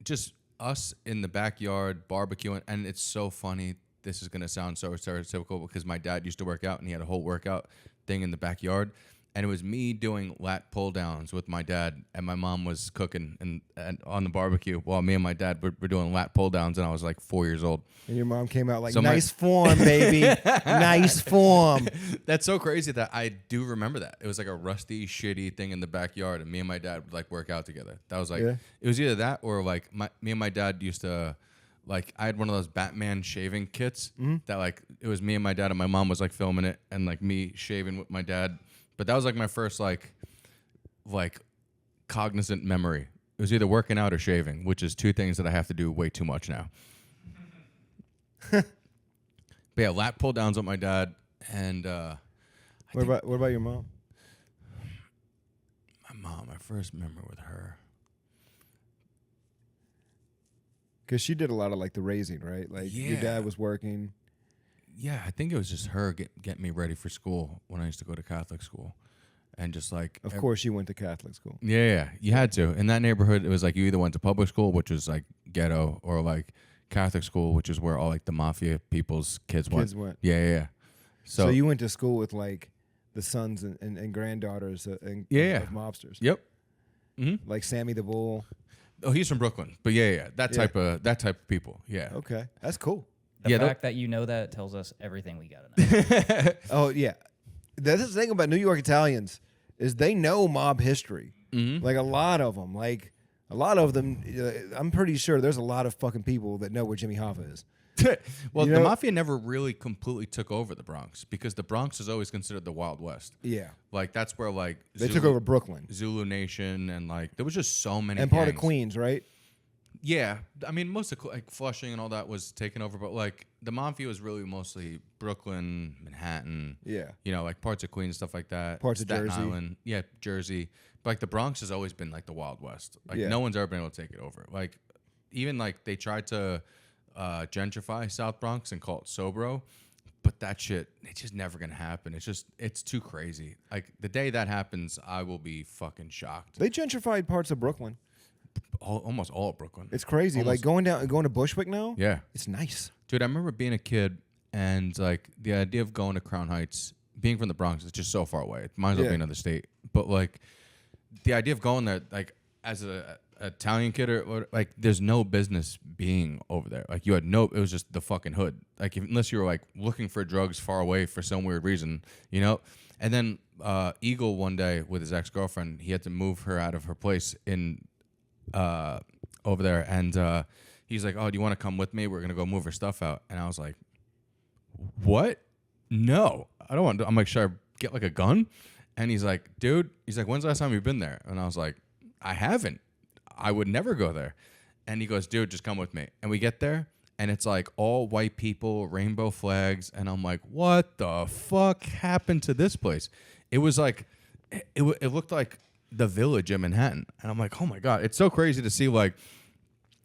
just us in the backyard barbecuing, and it's so funny. This is gonna sound so stereotypical because my dad used to work out, and he had a whole workout thing in the backyard. And it was me doing lat pull downs with my dad, and my mom was cooking and on the barbecue while me and my dad were doing lat pull downs, and I was like 4 years old. And your mom came out like, nice form, baby. Nice form. That's so crazy that I do remember that. It was like a rusty, shitty thing in the backyard, and me and my dad would like work out together. That was like, It was either that or like me and my dad used to, like, I had one of those Batman shaving kits that like, it was me and my dad, and my mom was like filming it, and like me shaving with my dad. But that was like my first like cognizant memory. It was either working out or shaving, which is two things that I have to do way too much now. But yeah, lat pull downs with my dad, and what about your mom? My first memory with her. Because she did a lot of like the raising, right? Like your dad was working. Yeah, I think it was just her getting me ready for school when I used to go to Catholic school. and just like Of course, you went to Catholic school. yeah, you had to. In that neighborhood, it was like you either went to public school, which was like ghetto, or like Catholic school, which is where all like the mafia people's kids went. Yeah. So you went to school with like the sons and granddaughters of mobsters. Yep. Like Sammy the Bull. Oh, he's from Brooklyn, but that type of people. Yeah. Okay, that's cool. The fact that you know that tells us everything we gotta know. Oh yeah, that's the thing about New York Italians is they know mob history. Like a lot of them, I'm pretty sure there's a lot of fucking people that know where Jimmy Hoffa is. Well, the mafia never really completely took over the Bronx because the Bronx is always considered the Wild West. Yeah, like that's where like they took over Brooklyn, Zulu Nation, and like there was just so many. And gangs. part of Queens, right? Yeah, I mean most of like Flushing and all that was taken over, but like the mafia was really mostly Brooklyn, Manhattan. Yeah, like parts of Queens, stuff like that. Parts of Staten Jersey. Island, Jersey. But like the Bronx has always been like the Wild West. Like no one's ever been able to take it over. Like even like they tried to gentrify South Bronx and call it Sobro, but that shit it's just never gonna happen. It's too crazy. Like the day that happens, I will be fucking shocked. They gentrified parts of Brooklyn. Almost all of Brooklyn. It's crazy. Almost. Like going to Bushwick now. Yeah, it's nice, dude. I remember being a kid and like the idea of going to Crown Heights, being from the Bronx, is just so far away. It might as well be another state. But like the idea of going there, like as a Italian kid or like, there's no business being over there. Like it was just the fucking hood. Like unless you were like looking for drugs far away for some weird reason, And then Eagle one day with his ex-girlfriend, he had to move her out of her place in over there, and he's like, "Oh, do you want to come with me? We're gonna go move her stuff out." And I was like, "What? No, I don't want to." I'm like, "Should I get like a gun?" And he's like, "Dude," he's like, "When's the last time you've been there?" And I was like, "I haven't. I would never go there." And he goes, "Dude, just come with me." And we get there, and it's like all white people, rainbow flags, and I'm like, "What the fuck happened to this place?" It was like, it looked like the Village in Manhattan, and I'm like, "Oh my god!" It's so crazy to see like.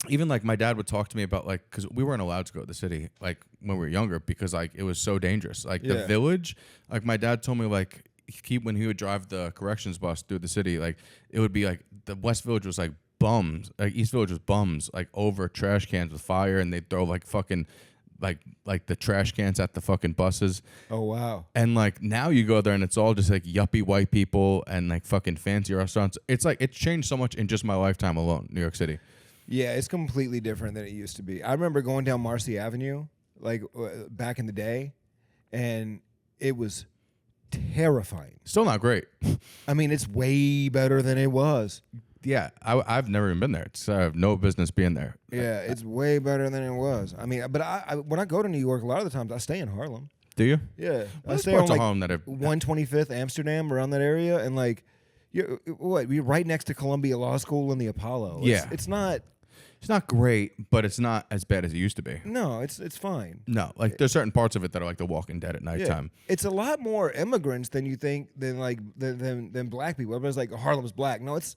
Even like my dad would talk to me about like because we weren't allowed to go to the city like when we were younger because like it was so dangerous. Like the Village, like my dad told me like when he would drive the corrections bus through the city, like it would be like the West Village was like bums, like East Village was bums, like over trash cans with fire, and they'd throw like fucking like the trash cans at the fucking buses. Oh wow! And like now you go there and it's all just like yuppie white people and like fucking fancy restaurants. It's like it's changed so much in just my lifetime alone, New York City. Yeah, it's completely different than it used to be. I remember going down Marcy Avenue, like back in the day, and it was terrifying. Still not great. I mean, it's way better than it was. Yeah, I've never even been there. I have no business being there. Yeah, it's way better than it was. I mean, but I when I go to New York, a lot of the times I stay in Harlem. Do you? Yeah, I There's stay parts on of like Harlem that have 125th Amsterdam, around that area, and like, you're right next to Columbia Law School and the Apollo. It's not. It's not great, but it's not as bad as it used to be. No, it's fine. No, like there's certain parts of it that are like The Walking Dead at nighttime. Yeah. It's a lot more immigrants than you think than than black people. Everybody's like Harlem's black. No, it's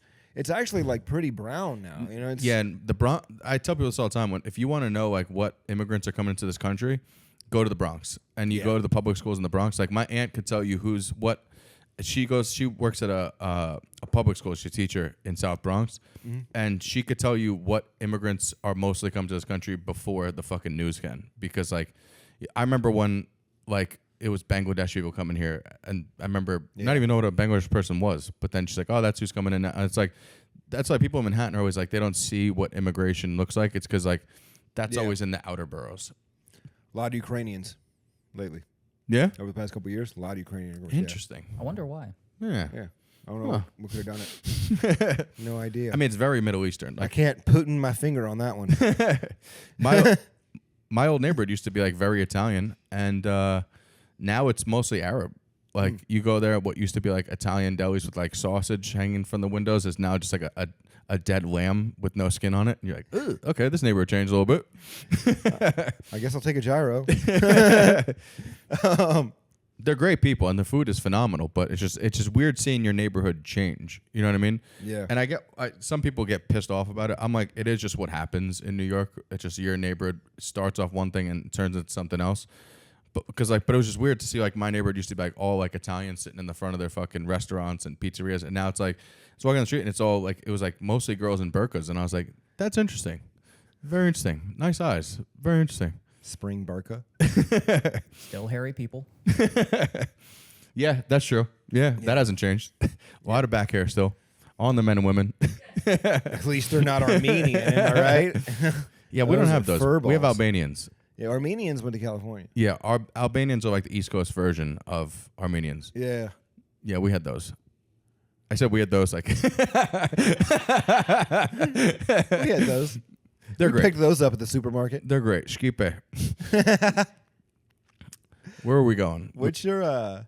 actually like pretty brown now. It's, and the Bronx. I tell people this all the time. If you want to know like what immigrants are coming into this country, go to the Bronx, and you go to the public schools in the Bronx. Like my aunt could tell you who's what. She works at a public school. She's a teacher in South Bronx, and she could tell you what immigrants are mostly come to this country before the fucking news can. Because like, I remember when like it was Bangladesh people coming here, and I remember not even know what a Bangladesh person was. But then she's like, "Oh, that's who's coming in now." And it's like that's why people in Manhattan are always like they don't see what immigration looks like. It's because like that's always in the outer boroughs. A lot of Ukrainians lately. Yeah, over the past couple of years, a lot of Ukrainian. Interesting. I wonder why. Yeah. I don't know what could have done it. No idea. I mean, it's very Middle Eastern. I can't put my finger on that one. my old neighborhood used to be like very Italian, and now it's mostly Arab. Like you go there, what used to be like Italian delis with like sausage hanging from the windows is now just like a dead lamb with no skin on it. And you're like, ugh, okay, this neighborhood changed a little bit. I guess I'll take a gyro. They're great people, and the food is phenomenal. But it's just weird seeing your neighborhood change. You know what I mean? Yeah. And some people get pissed off about it. I'm like, it is just what happens in New York. It's just your neighborhood starts off one thing and turns into something else. because like, but it was just weird to see like my neighborhood used to be like all like Italians sitting in the front of their fucking restaurants and pizzerias, and now it's like it's walking on the street and it's all like it was like mostly girls in burqas, and I was like, that's interesting, very interesting, nice eyes, very interesting. Spring burqa. Still hairy people. Yeah, that's true. Yeah, that hasn't changed. A lot of back hair still on the men and women. At least they're not Armenian, am I right? Yeah, we don't Those have are those. We have furballs. Albanians. Yeah, Armenians went to California. Yeah, our Albanians are like the East Coast version of Armenians. Yeah. Yeah, we had those. I said we had those. Like, We had those. they're We great. picked those up at the supermarket. They're great. Skipe. Where are we going? What's your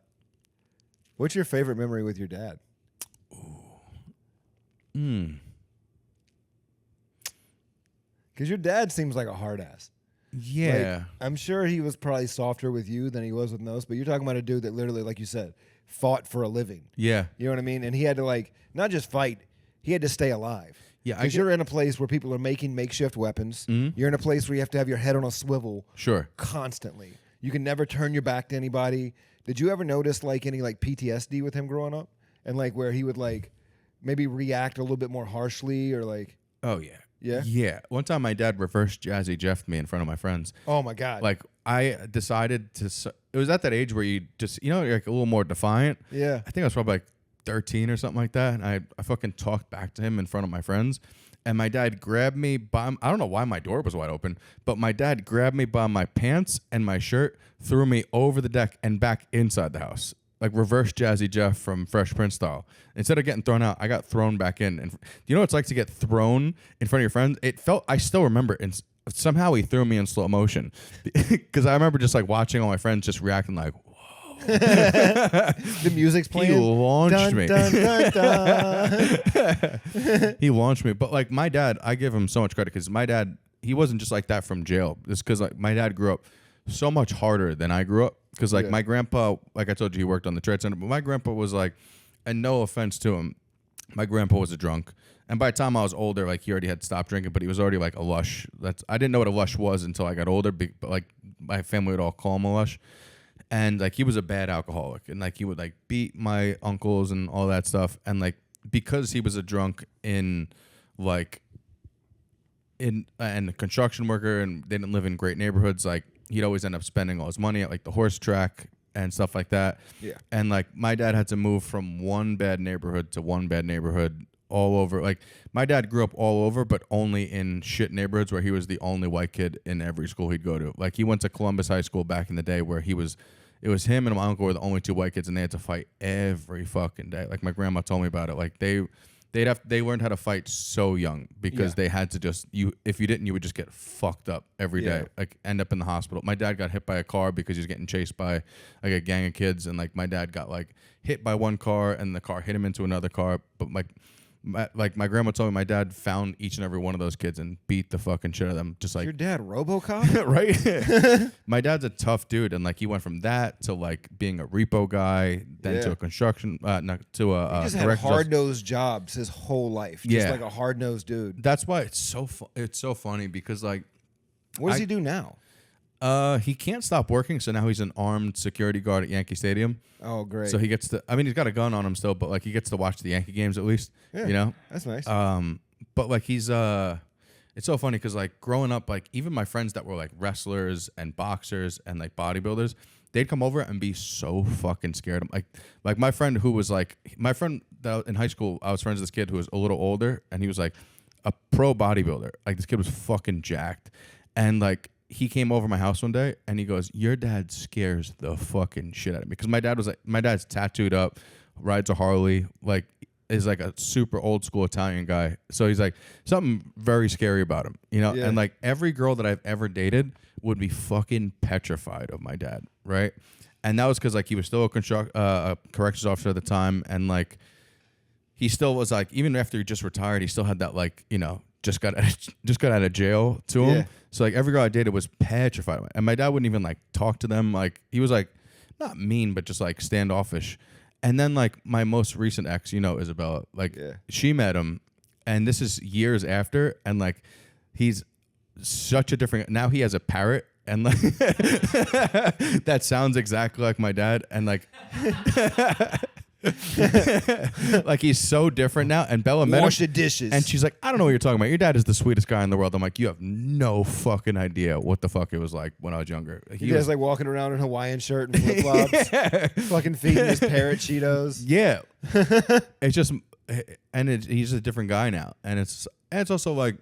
favorite memory with your dad? Because your dad seems like a hard ass. Yeah. Like, I'm sure he was probably softer with you than he was with most, but you're talking about a dude that literally, like you said, fought for a living. Yeah. You know what I mean? And he had to like not just fight, he had to stay alive. Yeah, I Because get- you're in a place where people are making makeshift weapons. You're in a place where you have to have your head on a swivel Sure. constantly. You can never turn your back to anybody. Did you ever notice like any like PTSD with him growing up? And like where he would like maybe react a little bit more harshly or like, Oh, yeah. Yeah? Yeah. One time my dad reversed Jazzy Jeffed me in front of my friends. oh my God. Like, I decided to, it was at that age where you just, you know, you're like a little more defiant. yeah. I think I was probably like 13 or something like that. And I fucking talked back to him in front of my friends. And my dad grabbed me by, I don't know why my door was wide open, but my dad grabbed me by my pants and my shirt, threw me over the deck and back inside the house. Like reverse Jazzy Jeff from Fresh Prince style. Instead of getting thrown out, I got thrown back in. And do you know what it's like to get thrown in front of your friends? It felt, I still remember, and somehow he threw me in slow motion. Because I remember just like watching all my friends just reacting like, The music's playing. he launched Dun, me. dun, dun, dun. He launched me. But like my dad, I give him so much credit because my dad, he wasn't just like that from jail. It's because like my dad grew up so much harder than I grew up. Because like Yeah. my grandpa, like I told you, he worked on the trade center. But my grandpa was like, and no offense to him, my grandpa was a drunk. And by the time I was older, like he already had stopped drinking, but he was already like a lush. I didn't know what a lush was until I got older. But like my family would all call him a lush. And like he was a bad alcoholic, and like he would like beat my uncles and all that stuff. And like because he was a drunk and a construction worker, and they didn't live in great neighborhoods, like he'd always end up spending all his money at like the horse track and stuff like that. Yeah. And like my dad had to move from one bad neighborhood to one bad neighborhood all over. Like my dad grew up all over, but only in shit neighborhoods where he was the only white kid in every school he'd go to. Like he went to Columbus High School back in the day where it was him and my uncle were the only two white kids, and they had to fight every fucking day. Like my grandma told me about it. Like they learned how to fight so young because Yeah. they had to just if you didn't, you would just get fucked up every day. Yeah. Like end up in the hospital. My dad got hit by a car because he was getting chased by like a gang of kids, and like my dad got like hit by one car and the car hit him into another car. But my grandma told me my dad found each and every one of those kids and beat the fucking shit out of them. Just like Your dad, RoboCop? right? My dad's a tough dude, and like he went from that to like being a repo guy, then to Yeah. a construction, to a He just had corrections hard-nosed jobs his whole life. Just Yeah. like a hard-nosed dude. That's why it's so funny because like What does he do now? he can't stop working, so now he's an armed security guard at Yankee Stadium. Oh, great. So he gets to. I mean, he's got a gun on him still, but like he gets to watch the Yankee games at least. Yeah, You know. That's nice. But like he's it's so funny because like growing up, like even my friends that were like wrestlers and boxers and like bodybuilders, they'd come over and be so fucking scared. Like my friend who was like that in high school, I was friends with this kid who was a little older, and he was like a pro bodybuilder. Like this kid was fucking jacked, and like he came over my house one day and he goes, "Your dad scares the fucking shit out of me." Because my dad's tattooed up, rides a Harley, like is like a super old school Italian guy. So he's like something very scary about him, you know? Yeah. And like every girl that I've ever dated would be fucking petrified of my dad, right? And that was because like he was still a corrections officer at the time, and like he still was like, even after he just retired, he still had that like, you know, just got out of jail to him. Yeah. So like every girl I dated was petrified of him. And my dad wouldn't even like talk to them. Like he was like not mean, but just like standoffish. And then like my most recent ex, you know, Isabella, like Yeah. she met him, and this is years after, and like he's such a different. Now he has a parrot and like that sounds exactly like my dad, and like like he's so different now. And Bella met Wash him, the dishes. and she's like, I don't know what you're talking about. Your dad is the sweetest guy in the world. I'm like, you have no fucking idea what the fuck it was like when I was younger. He Your was dad's like walking around in Hawaiian shirt and flip flops, fucking feeding his parrot Cheetos. yeah, it's just, and he's a different guy now, and it's also like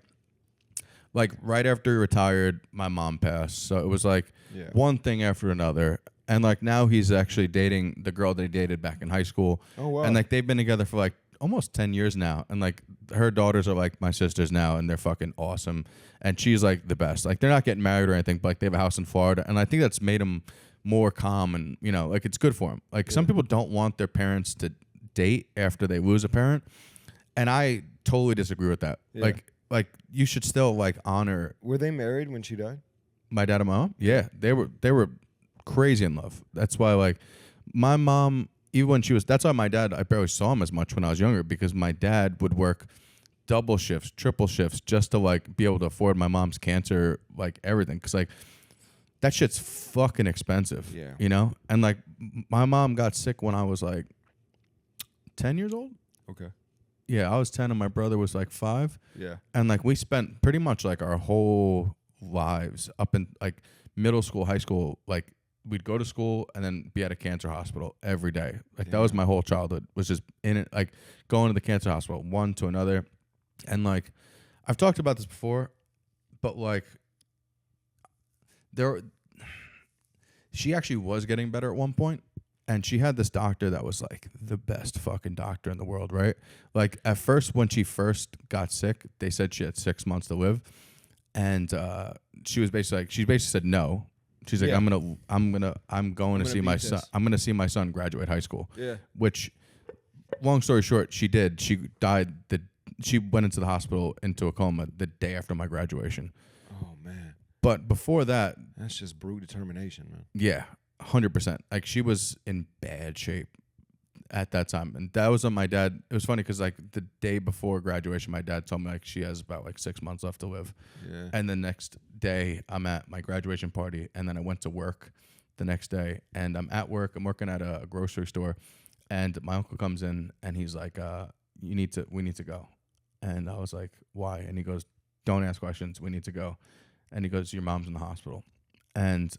right after he retired, my mom passed, so it was like one thing after another. And like now he's actually dating the girl that he dated back in high school. Oh wow! And like they've been together for like almost 10 years now. And like her daughters are like my sisters now, and they're fucking awesome. And she's like the best. Like they're not getting married or anything, but like they have a house in Florida, and I think that's made them more calm, and you know, like it's good for them. Like some people don't want their parents to date after they lose a parent, and I totally disagree with that. Yeah. Like you should still like honor. Were they married when she died? My dad and my mom? Yeah, they were crazy in love. That's why like my mom, even when she was, that's why my dad, I barely saw him as much when I was younger, because my dad would work double shifts, triple shifts just to like be able to afford my mom's cancer, like everything. Cause like that shit's fucking expensive, you know? And like my mom got sick when I was like 10 years old. Okay. Yeah, I was 10 and my brother was like 5. Yeah. And like we spent pretty much like our whole lives up in like middle school, high school, like we'd go to school and then be at a cancer hospital every day. Like that was my whole childhood, was just in it, like going to the cancer hospital, one to another. And like I've talked about this before, but like she actually was getting better at one point, and she had this doctor that was like the best fucking doctor in the world, right? Like at first, when she first got sick, they said she had 6 months to live, and she basically said no. She's like, I'm going to see my son. I'm gonna see my son graduate high school. Yeah. Which, long story short, she did. She died. She went into the hospital into a coma the day after my graduation. Oh man. But before that, That's just brute determination, man. yeah, 100%. Like she was in bad shape at that time, and that was on my dad. It was funny because like the day before graduation, my dad told me like she has about like 6 months left to live. Yeah. And the next day, I'm at my graduation party, and then I went to work the next day, and I'm at work. I'm working at a grocery store, and my uncle comes in, and he's like, we need to go. And I was like, why? And he goes, don't ask questions. We need to go. And he goes, your mom's in the hospital. And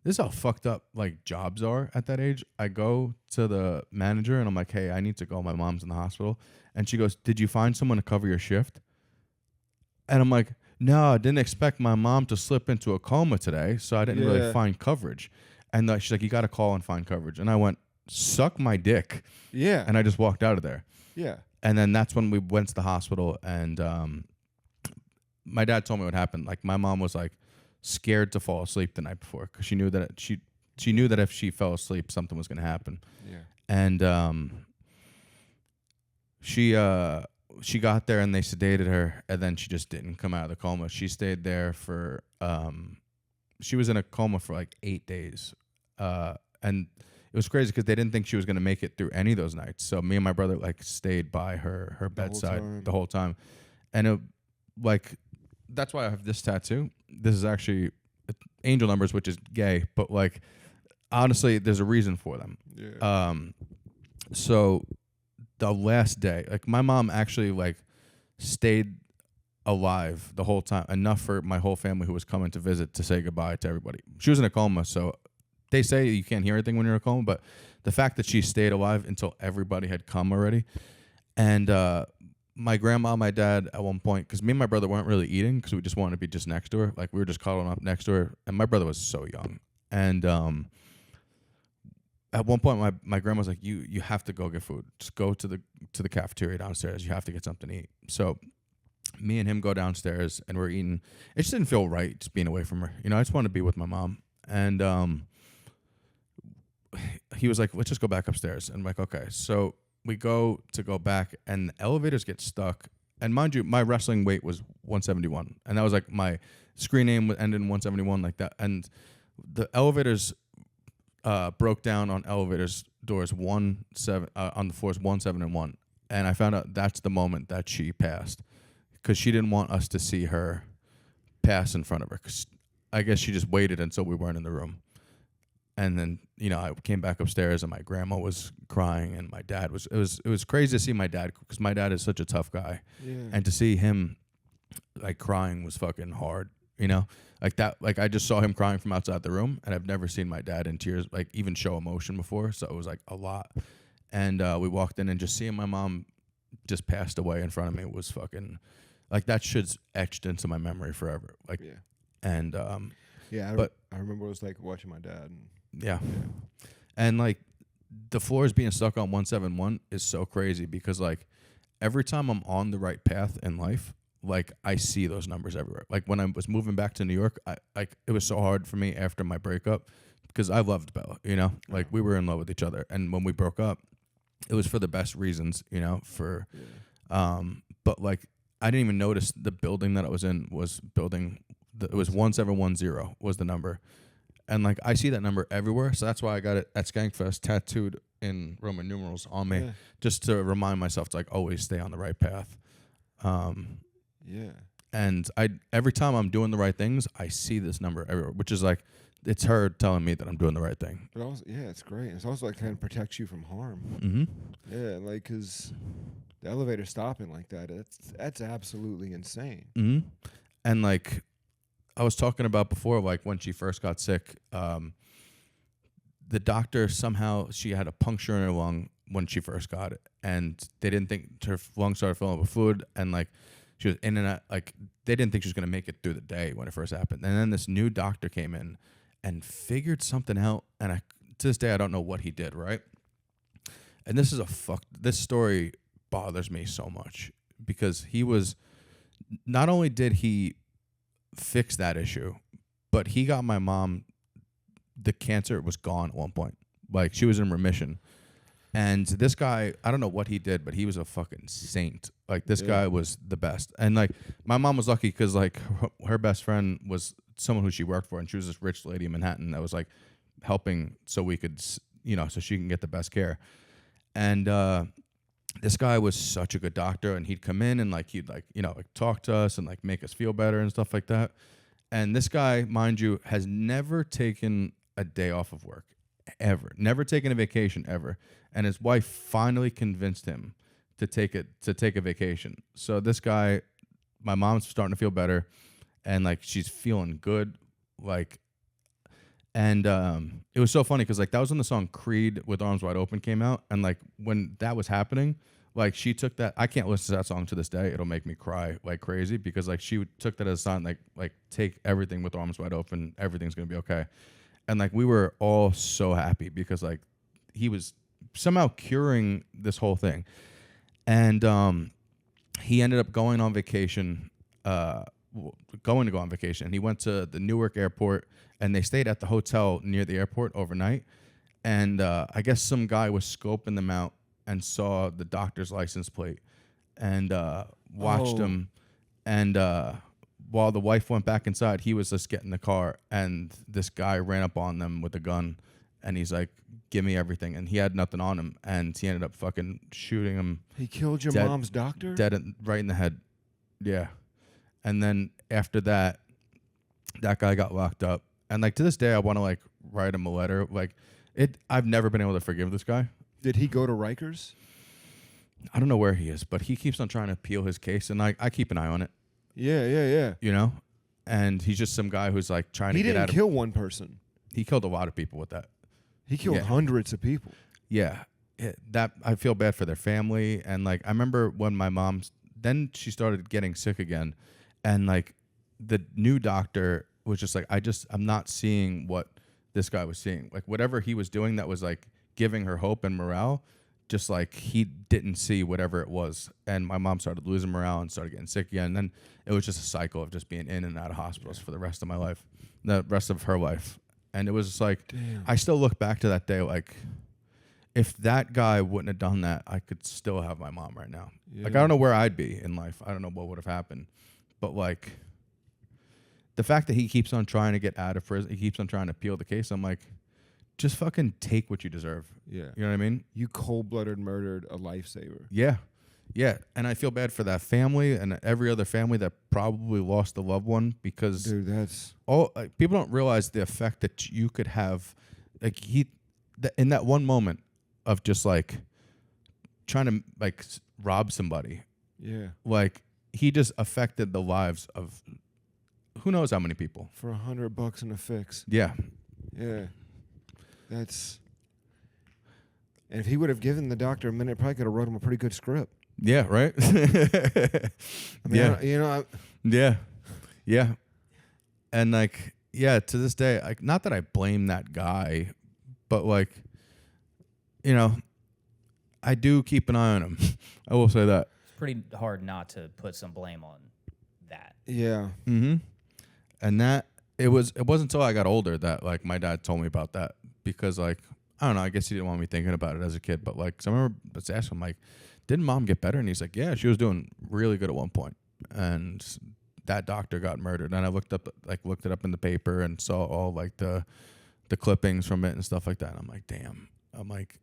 this is how fucked up like jobs are at that age. I go to the manager and I'm like, hey, I need to go. My mom's in the hospital. And she goes, did you find someone to cover your shift? And I'm like, no, I didn't expect my mom to slip into a coma today, so I didn't really find coverage. And she's like, you got to call and find coverage. And I went, suck my dick. Yeah. And I just walked out of there. Yeah. And then that's when we went to the hospital, and my dad told me what happened. Like my mom was like scared to fall asleep the night before because she knew that she knew that if she fell asleep, something was going to happen. Yeah. And she got there and they sedated her, and then she just didn't come out of the coma. She stayed there for she was in a coma for like 8 days, and it was crazy because they didn't think she was going to make it through any of those nights. So me and my brother like stayed by her bedside the whole time. And it, like, that's why I have this tattoo. This is actually angel numbers, which is gay, but like, honestly, there's a reason for them. Yeah. So the last day, like my mom actually like stayed alive the whole time, enough for my whole family who was coming to visit to say goodbye to everybody. She was in a coma, so they say you can't hear anything when you're in a coma, but the fact that she stayed alive until everybody had come already. And my grandma, my dad, at one point, because me and my brother weren't really eating because we just wanted to be just next to her. Like we were just cuddling up next to her, and my brother was so young. And at one point, my grandma was like, "You have to go get food. Just go to the cafeteria downstairs. You have to get something to eat." So me and him go downstairs, and we're eating. It just didn't feel right just being away from her. You know, I just wanted to be with my mom. And he was like, let's just go back upstairs. And I'm like, okay. So we go back, and the elevators get stuck. And mind you, my wrestling weight was 171. And that was like my screen name ended in 171 like that. And the elevators broke down on elevators doors 17 on the floors 1, 7, and 1. And I found out that's the moment that she passed because she didn't want us to see her pass in front of her. 'Cause I guess she just waited until we weren't in the room. And then, I came back upstairs and my grandma was crying and my dad was, it was crazy to see my dad because my dad is such a tough guy. Yeah. And to see him like crying was fucking hard, like that, like I just saw him crying from outside the room and I've never seen my dad in tears, like even show emotion before. So it was like a lot. And we walked in and just seeing my mom just passed away in front of me was fucking like that shit's etched into my memory forever. Like, Yeah. and, I remember it was like watching my dad. yeah. And like the floors being stuck on 171 is so crazy because like every time I'm on the right path in life, like I see those numbers everywhere. Like when I was moving back to New York, it was so hard for me after my breakup because I loved Bella, like we were in love with each other. And when we broke up, it was for the best reasons, but like I didn't even notice the building that I was in was it was 1710 was the number. And like I see that number everywhere, so that's why I got it at Skankfest tattooed in Roman numerals on me, just to remind myself to like always stay on the right path. And every time I'm doing the right things, I see this number everywhere, which is like it's her telling me that I'm doing the right thing. But also, it's great. It's also like kind of protects you from harm. Mm-hmm. Yeah, like because the elevator stopping like that, that's absolutely insane. Mm-hmm. And like I was talking about before, like when she first got sick, the doctor somehow she had a puncture in her lung when she first got it, and they didn't think her lungs started filling up with fluid, and like she was in and out, like they didn't think she was gonna make it through the day when it first happened. And then this new doctor came in and figured something out, and to this day I don't know what he did, right? And this story bothers me so much because he was not only did he fix that issue, but he got my mom, the cancer was gone at one point. Like she was in remission. And this guy, I don't know what he did, but he was a fucking saint. Like this guy was the best. And like my mom was lucky because like her best friend was someone who she worked for, and she was this rich lady in Manhattan that was like helping so we could, so she can get the best care. And this guy was such a good doctor, and he'd come in and like he'd like talk to us and like make us feel better and stuff like that. And this guy, mind you, has never taken a day off of work ever, never taken a vacation ever. And his wife finally convinced him to take a vacation. So this guy, my mom's starting to feel better, and like she's feeling good, like. And it was so funny because like that was when the song Creed with Arms Wide Open came out, and like when that was happening, like she took that. I can't listen to that song to this day. It'll make me cry like crazy because like she took that as a sign, like take everything with arms wide open. Everything's gonna be okay. And like we were all so happy because like he was somehow curing this whole thing. And he ended up going on vacation, and he went to the Newark airport, and they stayed at the hotel near the airport overnight. And I guess some guy was scoping them out and saw the doctor's license plate and watched him. And while the wife went back inside, he was just getting the car, and this guy ran up on them with a gun, and he's like, "Give me everything." And he had nothing on him, and he ended up fucking shooting him. He killed your mom's doctor? Right in the head. Yeah. And then after that guy got locked up. And like to this day, I want to like write him a letter. Like I've never been able to forgive this guy. Did he go to Rikers? I don't know where he is, but he keeps on trying to appeal his case, and I keep an eye on it. Yeah. And he's just some guy who's like trying to get out of. He didn't kill one person. He killed a lot of people with that. He killed hundreds of people. Yeah, that I feel bad for their family, and like I remember when my mom's. Then she started getting sick again, and like the new doctor was just like, I'm not seeing what this guy was seeing. Like whatever he was doing that was like giving her hope and morale, just like he didn't see whatever it was. And my mom started losing morale and started getting sick again. And then it was just a cycle of just being in and out of hospitals for the rest of my life, the rest of her life. And it was just like, damn. I still look back to that day like, if that guy wouldn't have done that, I could still have my mom right now. Yeah. Like, I don't know where I'd be in life. I don't know what would have happened. But like, the fact that he keeps on trying to get out of prison, he keeps on trying to appeal the case, I'm like, just fucking take what you deserve. Yeah. You know what I mean? You cold-blooded murdered a lifesaver. Yeah. Yeah, and I feel bad for that family and every other family that probably lost a loved one because Dude, that's people don't realize the effect that you could have. Like in that one moment of just like trying to like rob somebody, yeah. like he just affected the lives of who knows how many people. For $100 in a fix. Yeah, Yeah. That's. And if he would have given the doctor a minute, probably could have wrote him a pretty good script. yeah, right. I mean, Yeah. Yeah. Yeah. And like, yeah, to this day, like, not that I blame that guy, but like, you know, I do keep an eye on him. I will say that. It's pretty hard not to put some blame on that. Yeah. Mm-hmm. And that it wasn't until I got older that like my dad told me about that because like, I don't know, I guess he didn't want me thinking about it as a kid, but like, so I remember I was asking him like, didn't mom get better? And he's like, yeah, she was doing really good at one point. And that doctor got murdered. And I looked it up in the paper and saw all like the clippings from it and stuff like that. And I'm like, damn. I'm like,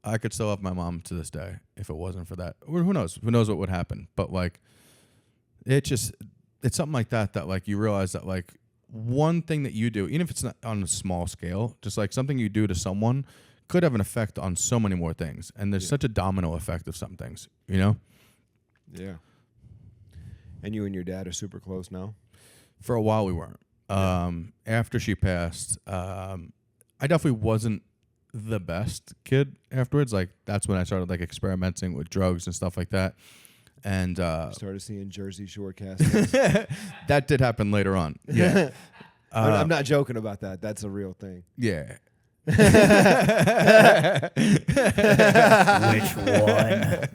I could still have my mom to this day if it wasn't for that. Or who knows? Who knows what would happen? But like, it's something like that like you realize that like one thing that you do, even if it's not on a small scale, just like something you do to someone could have an effect on so many more things. And there's such a domino effect of some things, you know? Yeah. And you and your dad are super close now? For a while we weren't. After she passed, I definitely wasn't the best kid afterwards. Like that's when I started like experimenting with drugs and stuff like that. And Started seeing Jersey Shore castings. that did happen later on. Yeah. I'm not joking about that. That's a real thing. Yeah. Which one?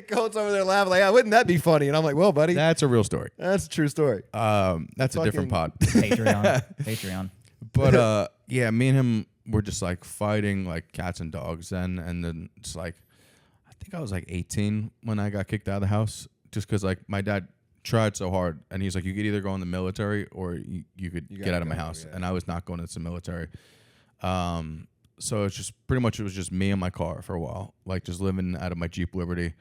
Colt's over there laughing like, wouldn't that be funny? And I'm like, well, buddy, That's a real story. that's a true story. That's a different pod. Patreon. But yeah, me and him were just like fighting like cats and dogs then, and then just like I think I was like 18 when I got kicked out of the house just because like my dad tried so hard and he's like, you could either go in the military or you could get out of my house. Yeah. And I was not going into the military. So it's just pretty much it was just me and my car for a while, like just living out of my Jeep Liberty.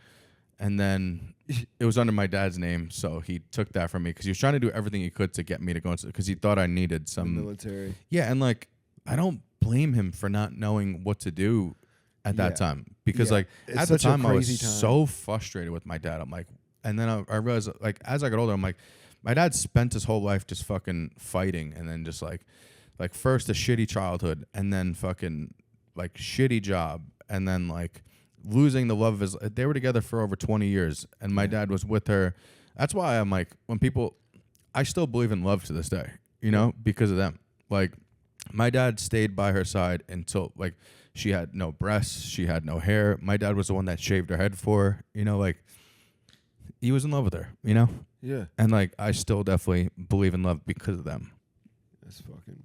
And then it was under my dad's name, so he took that from me because he was trying to do everything he could to get me to go into because he thought I needed some military. Yeah, and like I don't blame him for not knowing what to do at that time because like It's at the such a time I was crazy time. so frustrated with my dad. I'm like, and then I realized like as I got older, I'm like, my dad spent his whole life just fucking fighting, and then just like first a shitty childhood, and then fucking like shitty job, and then like losing the love of his. They were together for over 20 years, and my dad was with her. That's why I'm like, when people, I still believe in love to this day, you know, because of them. Like, my dad stayed by her side until like she had no breasts, she had no hair. My dad was the one that shaved her head for her, you know, like he was in love with her, you know. Yeah. And like I still definitely believe in love because of them. That's fucking.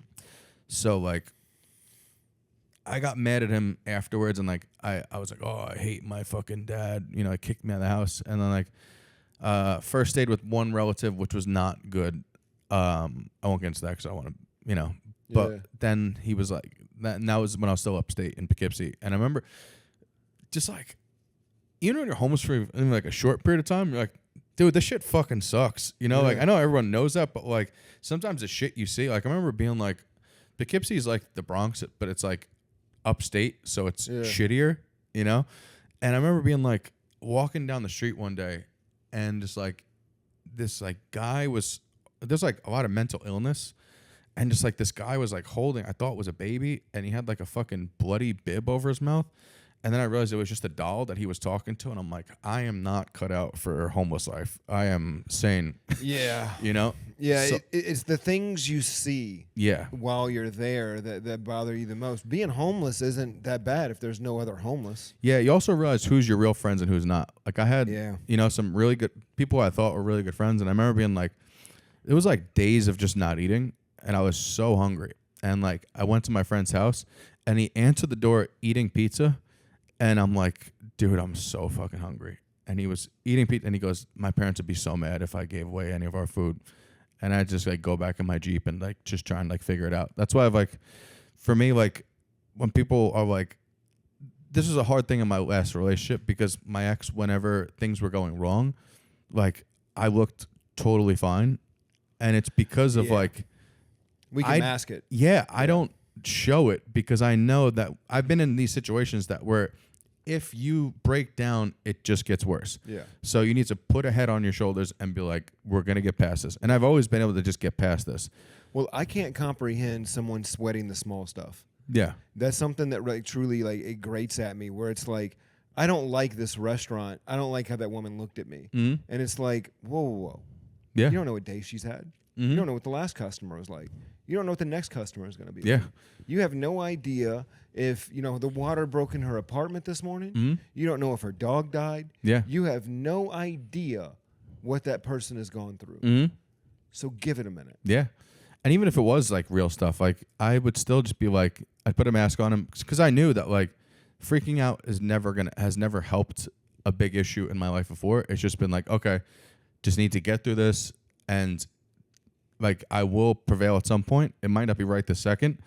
So like I got mad at him afterwards, and like I was like, oh, I hate my fucking dad. You know, it kicked me out of the house. And then like first stayed with one relative, which was not good. I won't get into that because I want to, you know. But Yeah. then he was like, and that was when I was still upstate in Poughkeepsie. And I remember just like, even when you're homeless for even like a short period of time, you're like, dude, this shit fucking sucks. You know, like I know everyone knows that, but like sometimes the shit you see, like I remember being like, Poughkeepsie is like the Bronx, but it's like upstate, so it's shittier, you know? And I remember being like walking down the street one day and just like this like guy was, there's like a lot of mental illness, and just like this guy was like holding, I thought it was a baby, and he had like a fucking bloody bib over his mouth. And then I realized it was just a doll that he was talking to, and I'm like, I am not cut out for homeless life. I am sane. Yeah. You know? Yeah, So- it's the things you see Yeah. while you're there that bother you the most. Being homeless isn't that bad if there's no other homeless. Yeah, you also realize who's your real friends and who's not. Like I had, you know, some really good people I thought were really good friends, and I remember being like, it was like days of just not eating, and I was so hungry. And like I went to my friend's house, and he answered the door eating pizza, and I'm like, dude, I'm so fucking hungry. And he was eating pizza, and he goes, my parents would be so mad if I gave away any of our food. And I just like go back in my Jeep and like just try and like figure it out. That's why I've like, for me, like when people are like, this was a hard thing in my last relationship because my ex, whenever things were going wrong, like I looked totally fine, and it's because of like we can mask it. Yeah, I don't show it because I know that I've been in these situations that where if you break down, it just gets worse. Yeah. So you need to put a head on your shoulders and be like, we're gonna get past this. And I've always been able to just get past this. Well, I can't comprehend someone sweating the small stuff. Yeah. That's something that like truly like it grates at me where it's like I don't like this restaurant. I don't like how that woman looked at me. Mm-hmm. And it's like, whoa. Yeah. You don't know what day she's had. Mm-hmm. You don't know what the last customer was like. You don't know what the next customer is going to be. Yeah. Like. You have no idea if, the water broke in her apartment this morning. Mm-hmm. You don't know if her dog died. Yeah. You have no idea what that person has gone through. Mm-hmm. So give it a minute. Yeah. And even if it was like real stuff, like I would still just be like, I'd put a mask on him because I knew that like freaking out has never helped a big issue in my life before. It's just been like, okay, just need to get through this, and like I will prevail at some point. It might not be right this second.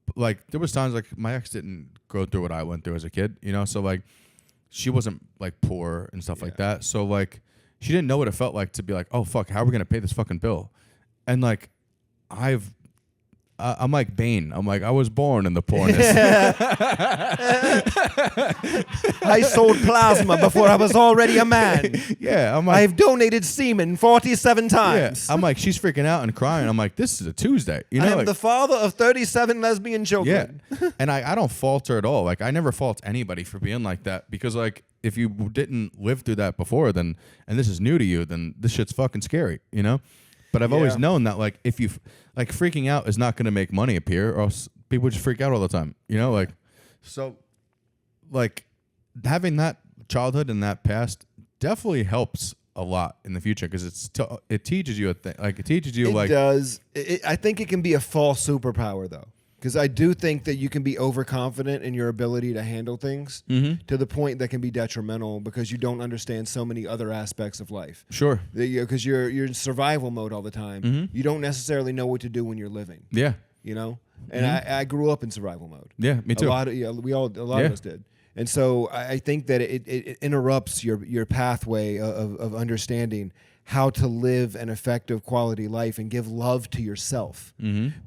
But, like there was times like my ex didn't go through what I went through as a kid, so like she wasn't like poor and stuff like that. So like she didn't know what it felt like to be like, oh fuck, how are we gonna pay this fucking bill? And like I'm like Bane. I'm like, I was born in the poorness. I sold plasma before I was already a man. Yeah, I'm like, I've donated semen 47 times. yeah. I'm like, she's freaking out and crying. I'm like, this is a Tuesday. I am like, the father of 37 lesbian children. Yeah. And I don't fault her at all. Like, I never fault anybody for being like that because, like, if you didn't live through that before, then, and this is new to you, then this shit's fucking scary, But I've always known that, like, if you, like, freaking out is not going to make money appear, or else people just freak out all the time, like, so, like, having that childhood and that past definitely helps a lot in the future because it teaches you a thing, like, it teaches you, It does. I think it can be a false superpower, though. Because I do think that you can be overconfident in your ability to handle things to the point that can be detrimental because you don't understand so many other aspects of life. Sure. Because you're in survival mode all the time. You don't necessarily know what to do when you're living. Yeah. And I grew up in survival mode. Yeah, me too. A lot of us did. And so I think that it interrupts your pathway of understanding how to live an effective quality life and give love to yourself.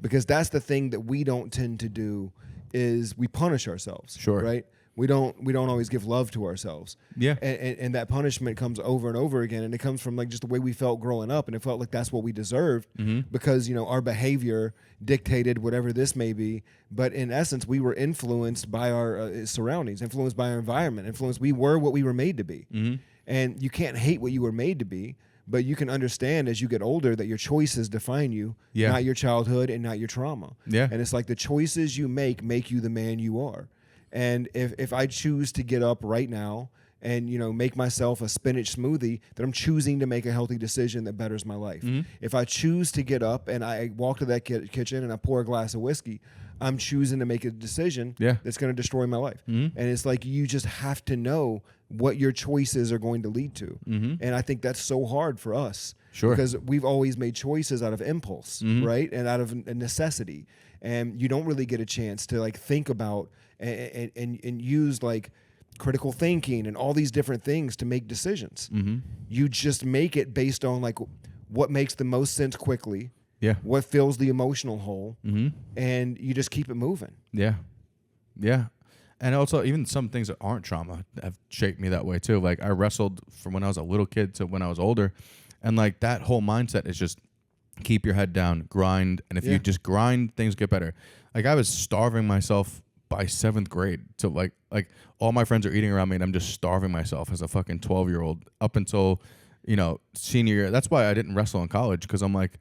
Because that's the thing that we don't tend to do is we punish ourselves. Sure. Right? We don't always give love to ourselves. Yeah. And that punishment comes over and over again, and it comes from like just the way we felt growing up, and it felt like that's what we deserved because our behavior dictated whatever this may be. But in essence, we were influenced by our surroundings, influenced by our environment, we were what we were made to be. And you can't hate what you were made to be. But you can understand as you get older that your choices define you, not your childhood and not your trauma. Yeah. And it's like the choices you make you the man you are. And if I choose to get up right now and make myself a spinach smoothie, then I'm choosing to make a healthy decision that betters my life. If I choose to get up and I walk to that kitchen and I pour a glass of whiskey, I'm choosing to make a decision that's going to destroy my life. And it's like you just have to know what your choices are going to lead to. And I think that's so hard for us. Sure. Because we've always made choices out of impulse, right? And out of a necessity. And you don't really get a chance to like think about and use like critical thinking and all these different things to make decisions. You just make it based on like what makes the most sense quickly. Yeah. What fills the emotional hole, and you just keep it moving. Yeah. Yeah. And also, even some things that aren't trauma have shaped me that way, too. Like, I wrestled from when I was a little kid to when I was older. And, like, that whole mindset is just keep your head down, grind. And if you just grind, things get better. Like, I was starving myself by 7th grade. So, like all my friends are eating around me, and I'm just starving myself as a fucking 12-year-old up until, senior year. That's why I didn't wrestle in college, because I'm like,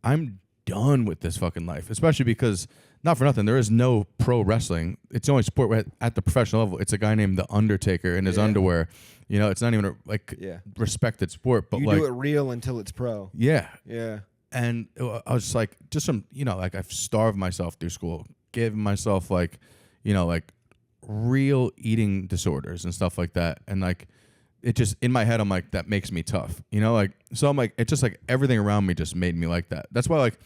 I'm done with this fucking life, especially because, not for nothing, there is no pro wrestling. It's the only sport where at the professional level, it's a guy named The Undertaker in his underwear. It's not even a respected sport. But you like, do it real until it's pro. Yeah. Yeah. And I was just like, like I've starved myself through school, given myself like real eating disorders and stuff like that. And like, it just, in my head, I'm like, that makes me tough, so I'm like, it's just like everything around me just made me like that. That's why, like,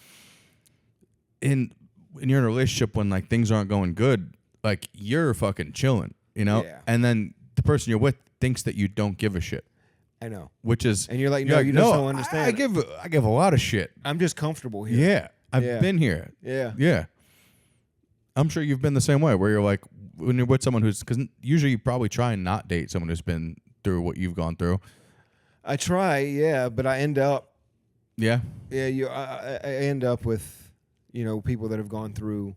when you're in a relationship, when like things aren't going good, like you're fucking chilling, you know? Yeah. And then the person you're with thinks that you don't give a shit, I know. which is And you're like, no, you just don't understand. I give a lot of shit. I'm just comfortable here. Yeah. I've Yeah. been here. Yeah. Yeah. I'm sure you've been the same way where you're like, when you're with someone because usually you probably try and not date someone who's been through what you've gone through. I try, yeah, but I end up, Yeah. I end up with, people that have gone through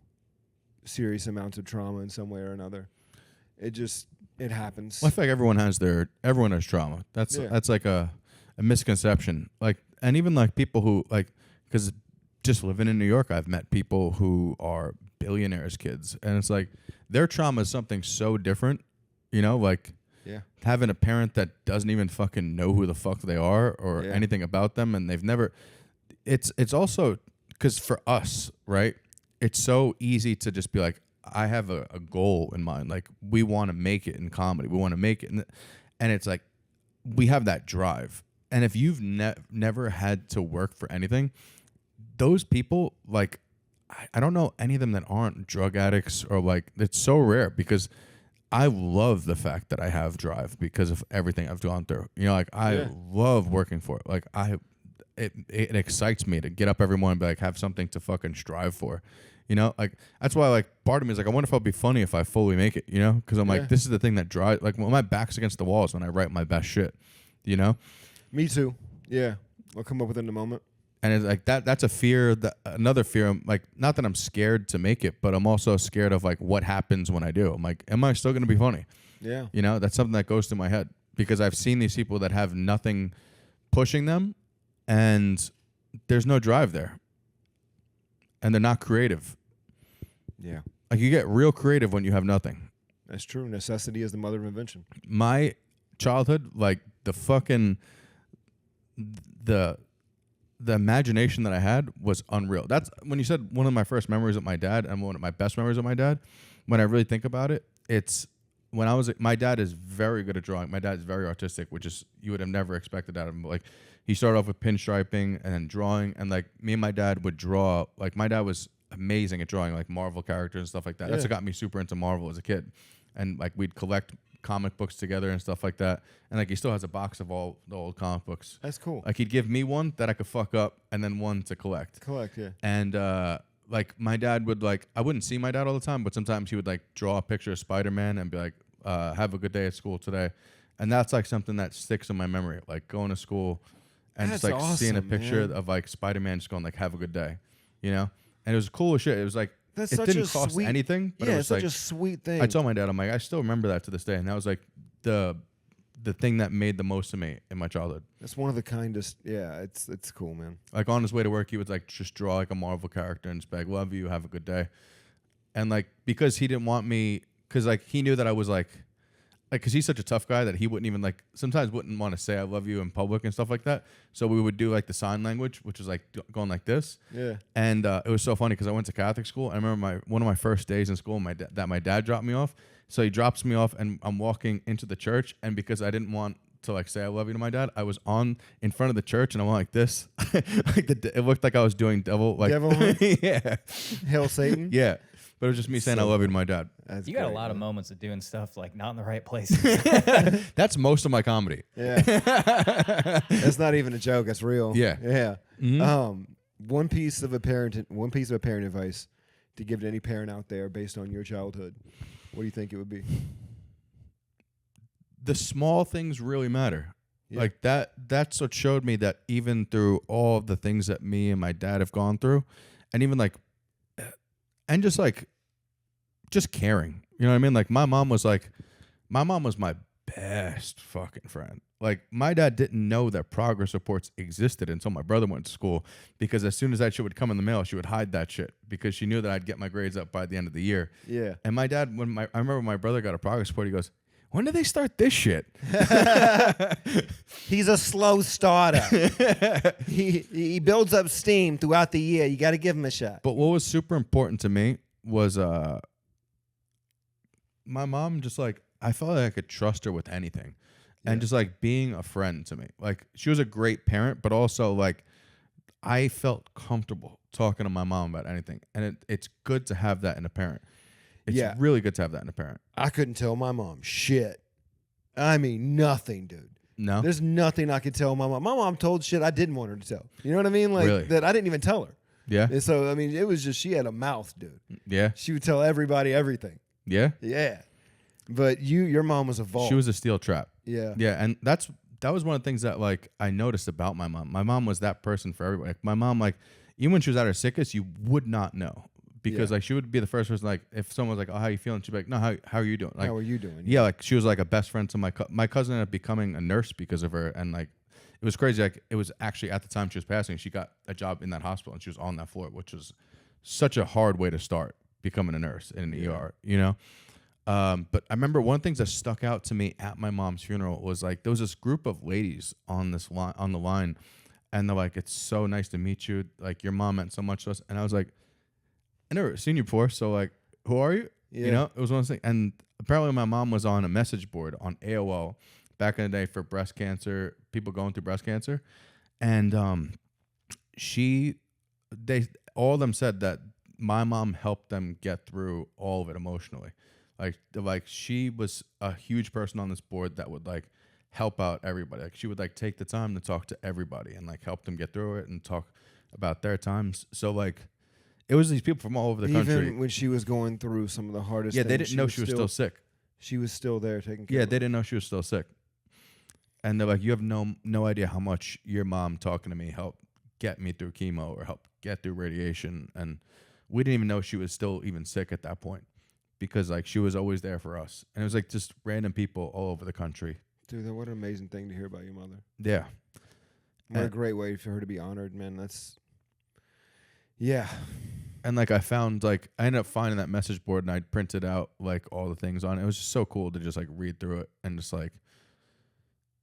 serious amounts of trauma in some way or another. It happens. Well, I feel like everyone has trauma. That's like a misconception. Like, and even like people who because just living in New York, I've met people who are billionaires' kids, and it's like their trauma is something so different, like having a parent that doesn't even fucking know who the fuck they are or anything about them, and they've never. It's also because for us, right? It's so easy to just be like, I have a goal in mind. Like, we want to make it in comedy. We want to make it, and it's like we have that drive. And if you've never had to work for anything, those people, like, I don't know any of them that aren't drug addicts or like, it's so rare because I love the fact that I have drive because of everything I've gone through. Like, I love working for it. Like, it excites me to get up every morning and be like, have something to fucking strive for. Like, that's why, like, part of me is like, I wonder if I'll be funny if I fully make it, because I'm like, this is the thing that drives, like, when my back's against the walls when I write my best shit, Me too. Yeah. I'll come up with it in a moment. And it's like that's a fear, another fear. I'm like, not that I'm scared to make it, but I'm also scared of like what happens when I do. I'm like, am I still going to be funny? Yeah. That's something that goes through my head because I've seen these people that have nothing pushing them and there's no drive there. And they're not creative. Yeah. Like, you get real creative when you have nothing. That's true. Necessity is the mother of invention. My childhood, like the imagination that I had was unreal. That's when you said one of my first memories of my dad and one of my best memories of my dad. When I really think about it, it's when I was, my dad is very good at drawing. My dad is very artistic, which is, you would have never expected that of him. Like, he started off with pinstriping and then drawing, and like me and my dad would draw. Like, my dad was amazing at drawing like Marvel characters and stuff like that. That's what got me super into Marvel as a kid. And like, we'd collect comic books together and stuff like that. And like, he still has a box of all the old comic books. That's cool. Like, he'd give me one that I could fuck up and then one to collect. Yeah. And like, my dad would, like, I wouldn't see my dad all the time, but sometimes he would like draw a picture of Spider-Man and be like, have a good day at school today. And that's like something that sticks in my memory, like going to school and That's just like awesome, seeing a picture man. of like Spider-Man just going like, have a good day, And it was cool as shit. It was like, That's it such didn't a cost sweet, anything, but it yeah, was it's such like, a sweet thing. I told my dad, I'm like, I still remember that to this day. And that was like the thing that made the most of me in my childhood. That's one of the kindest. Yeah, it's cool, man. Like, on his way to work, he would like just draw like a Marvel character and just be like, love you, have a good day. And like, because he didn't want me, because like he knew that I was like, because he's such a tough guy that he wouldn't even like, sometimes wouldn't want to say I love you in public and stuff like that. So we would do like the sign language, which was like going like this. Yeah. And it was so funny because I went to Catholic school. I remember one of my first days in school, my dad dropped me off. So he drops me off and I'm walking into the church. And because I didn't want to like say I love you to my dad, I was in front of the church and I went like this. Like it looked like I was doing devil hunt? Yeah. Hail Satan. Yeah. But it was just me saying I love you to my dad. That's You got a great, lot of man. moments of doing stuff like not in the right places. That's most of my comedy. Yeah. That's not even a joke. That's real. Yeah. Yeah. Mhm. One piece of parent advice to give to any parent out there based on your childhood. What do you think it would be? The small things really matter. Yeah. Like that's what showed me that even through all of the things that me and my dad have gone through, and even like, and just caring. You know what I mean? Like, my mom was my best fucking friend. Like, my dad didn't know that progress reports existed until my brother went to school, because as soon as that shit would come in the mail, she would hide that shit because she knew that I'd get my grades up by the end of the year. Yeah. And my dad, I remember when my brother got a progress report, he goes, when did they start this shit? He's a slow starter. he builds up steam throughout the year. You got to give him a shot. But what was super important to me was my mom, just like, I felt like I could trust her with anything. And just like being a friend to me. Like, she was a great parent, but also like I felt comfortable talking to my mom about anything. And it's good to have that in a parent. It's Yeah. really good to have that in a parent. I couldn't tell my mom shit. I mean, nothing, dude. No? There's nothing I could tell my mom. My mom told shit I didn't want her to tell. You know what I mean? Like Really? that I didn't even tell her. Yeah? And so, I mean, it was just, she had a mouth, dude. Yeah? She would tell everybody everything. Yeah? Yeah. But your mom was a vault. She was a steel trap. Yeah. Yeah, and that was one of the things that like I noticed about my mom. My mom was that person for everybody. Like, my mom, like, even when she was at her sickest, you would not know. Because Yeah. like she would be the first person, like if someone was like, "Oh, how you feeling?" She'd be like, "No, how are you doing?" Like, How are you doing? yeah, like she was like a best friend to my cousin ended up becoming a nurse because of her, and like it was crazy. Like it was actually at the time she was passing, she got a job in that hospital and she was on that floor, which was such a hard way to start becoming a nurse in an ER, you know. But I remember one of the things that stuck out to me at my mom's funeral was like there was this group of ladies on the line, and they're like, "It's so nice to meet you. Like your mom meant so much to us," and I was like, I never seen you before, so like, who are you? Yeah. You know, it was one of those things. And apparently, my mom was on a message board on AOL back in the day for breast cancer, people going through breast cancer, and they all of them said that my mom helped them get through all of it emotionally. Like she was a huge person on this board that would like help out everybody. Like she would like take the time to talk to everybody and like help them get through it and talk about their times. So like. It was these people from all over the country. Even when she was going through some of the hardest Yeah, things. they didn't know she was still sick. She was still there taking care Yeah, of they her. didn't know she was still sick. And they're like, you have no idea how much your mom talking to me helped get me through chemo or helped get through radiation. And we didn't even know she was still even sick at that point because like she was always there for us. And it was like just random people all over the country. Dude, what an amazing thing to hear about your mother. Yeah. What a And- great way for her to be honored, man. That's, yeah. And like I ended up finding that message board and I printed out like all the things on it. It was just so cool to just like read through it and just like,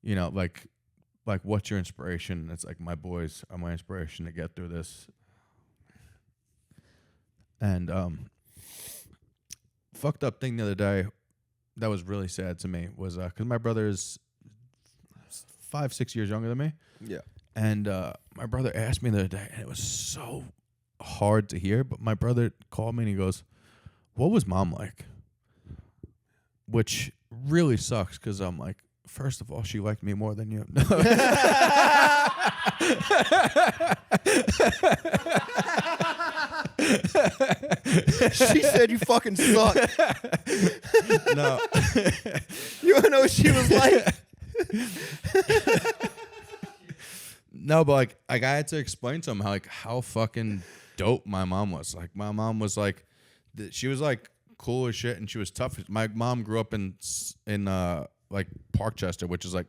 you know, like what's your inspiration? It's like my boys are my inspiration to get through this. And fucked up thing the other day that was really sad to me was because my brother is 5-6 years younger than me. Yeah. And my brother asked me the other day, and it was so hard to hear, but my brother called me and he goes, "What was mom like?" Which really sucks because I'm like, first of all, she liked me more than you. She said you fucking suck. No. You wanna know what she was like? No, but like I had to explain to him how fucking dope my mom was. Like my mom was like, she was like cool as shit, and she was tough. My mom grew up in like Parkchester, which is like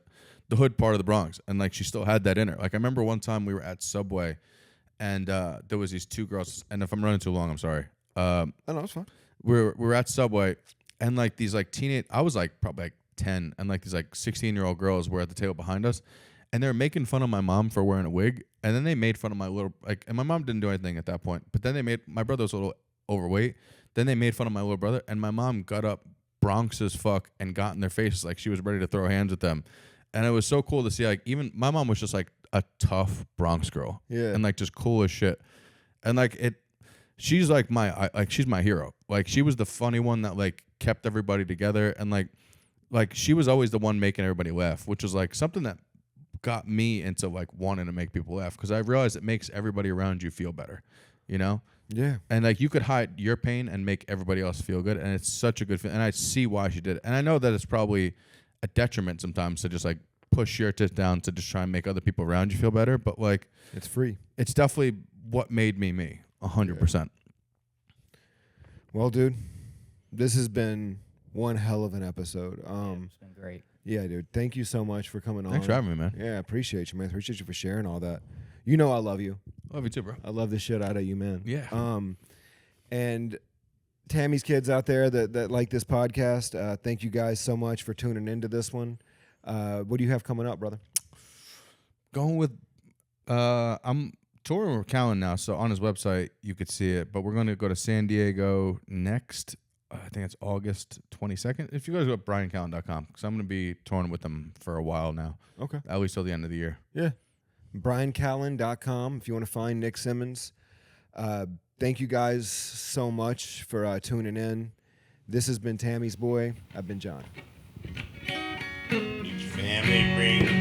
the hood part of the Bronx, and like she still had that in her. Like I remember one time we were at Subway, and there was these two girls. And if I'm running too long, I'm sorry. Oh, no, it's fine. We were at Subway, and like these like I was like probably like 10, and like these like 16-year-old girls were at the table behind us. And they were making fun of my mom for wearing a wig. And then they made fun of my little, like, and my mom didn't do anything at that point. But then my brother was a little overweight. Then they made fun of my little brother. And my mom got up Bronx as fuck and got in their faces like she was ready to throw hands at them. And it was so cool to see, like, even my mom was just like a tough Bronx girl. Yeah. And like just cool as shit. And like she's like she's my hero. Like she was the funny one that like kept everybody together. And like she was always the one making everybody laugh, which was like something that got me into like wanting to make people laugh because I realized it makes everybody around you feel better, you know? Yeah. And like you could hide your pain and make everybody else feel good, and it's such a good feeling. And I see why she did it. And I know that it's probably a detriment sometimes to just like push your tits down to just try and make other people around you feel better, but like It's free. it's definitely what made me 100%. Well, dude, this has been one hell of an episode. It's been great. Yeah, dude. Thank you so much for coming on. Thanks for having me, man. Yeah, I appreciate you, man. Appreciate you for sharing all that. You know I love you. Love you too, bro. I love the shit out of you, man. Yeah. And Tammy's kids out there that like this podcast, thank you guys so much for tuning into this one. What do you have coming up, brother? Going with I'm touring with Callan now, so on his website you could see it. But we're going to go to San Diego next. I think it's August 22nd. If you guys go to briancallan.com, because I'm going to be touring with them for a while now. Okay. At least till the end of the year. Yeah. briancallan.com if you want to find Nick Simmons. Thank you guys so much for tuning in. This has been Tammy's Boy. I've been John. Did your family bring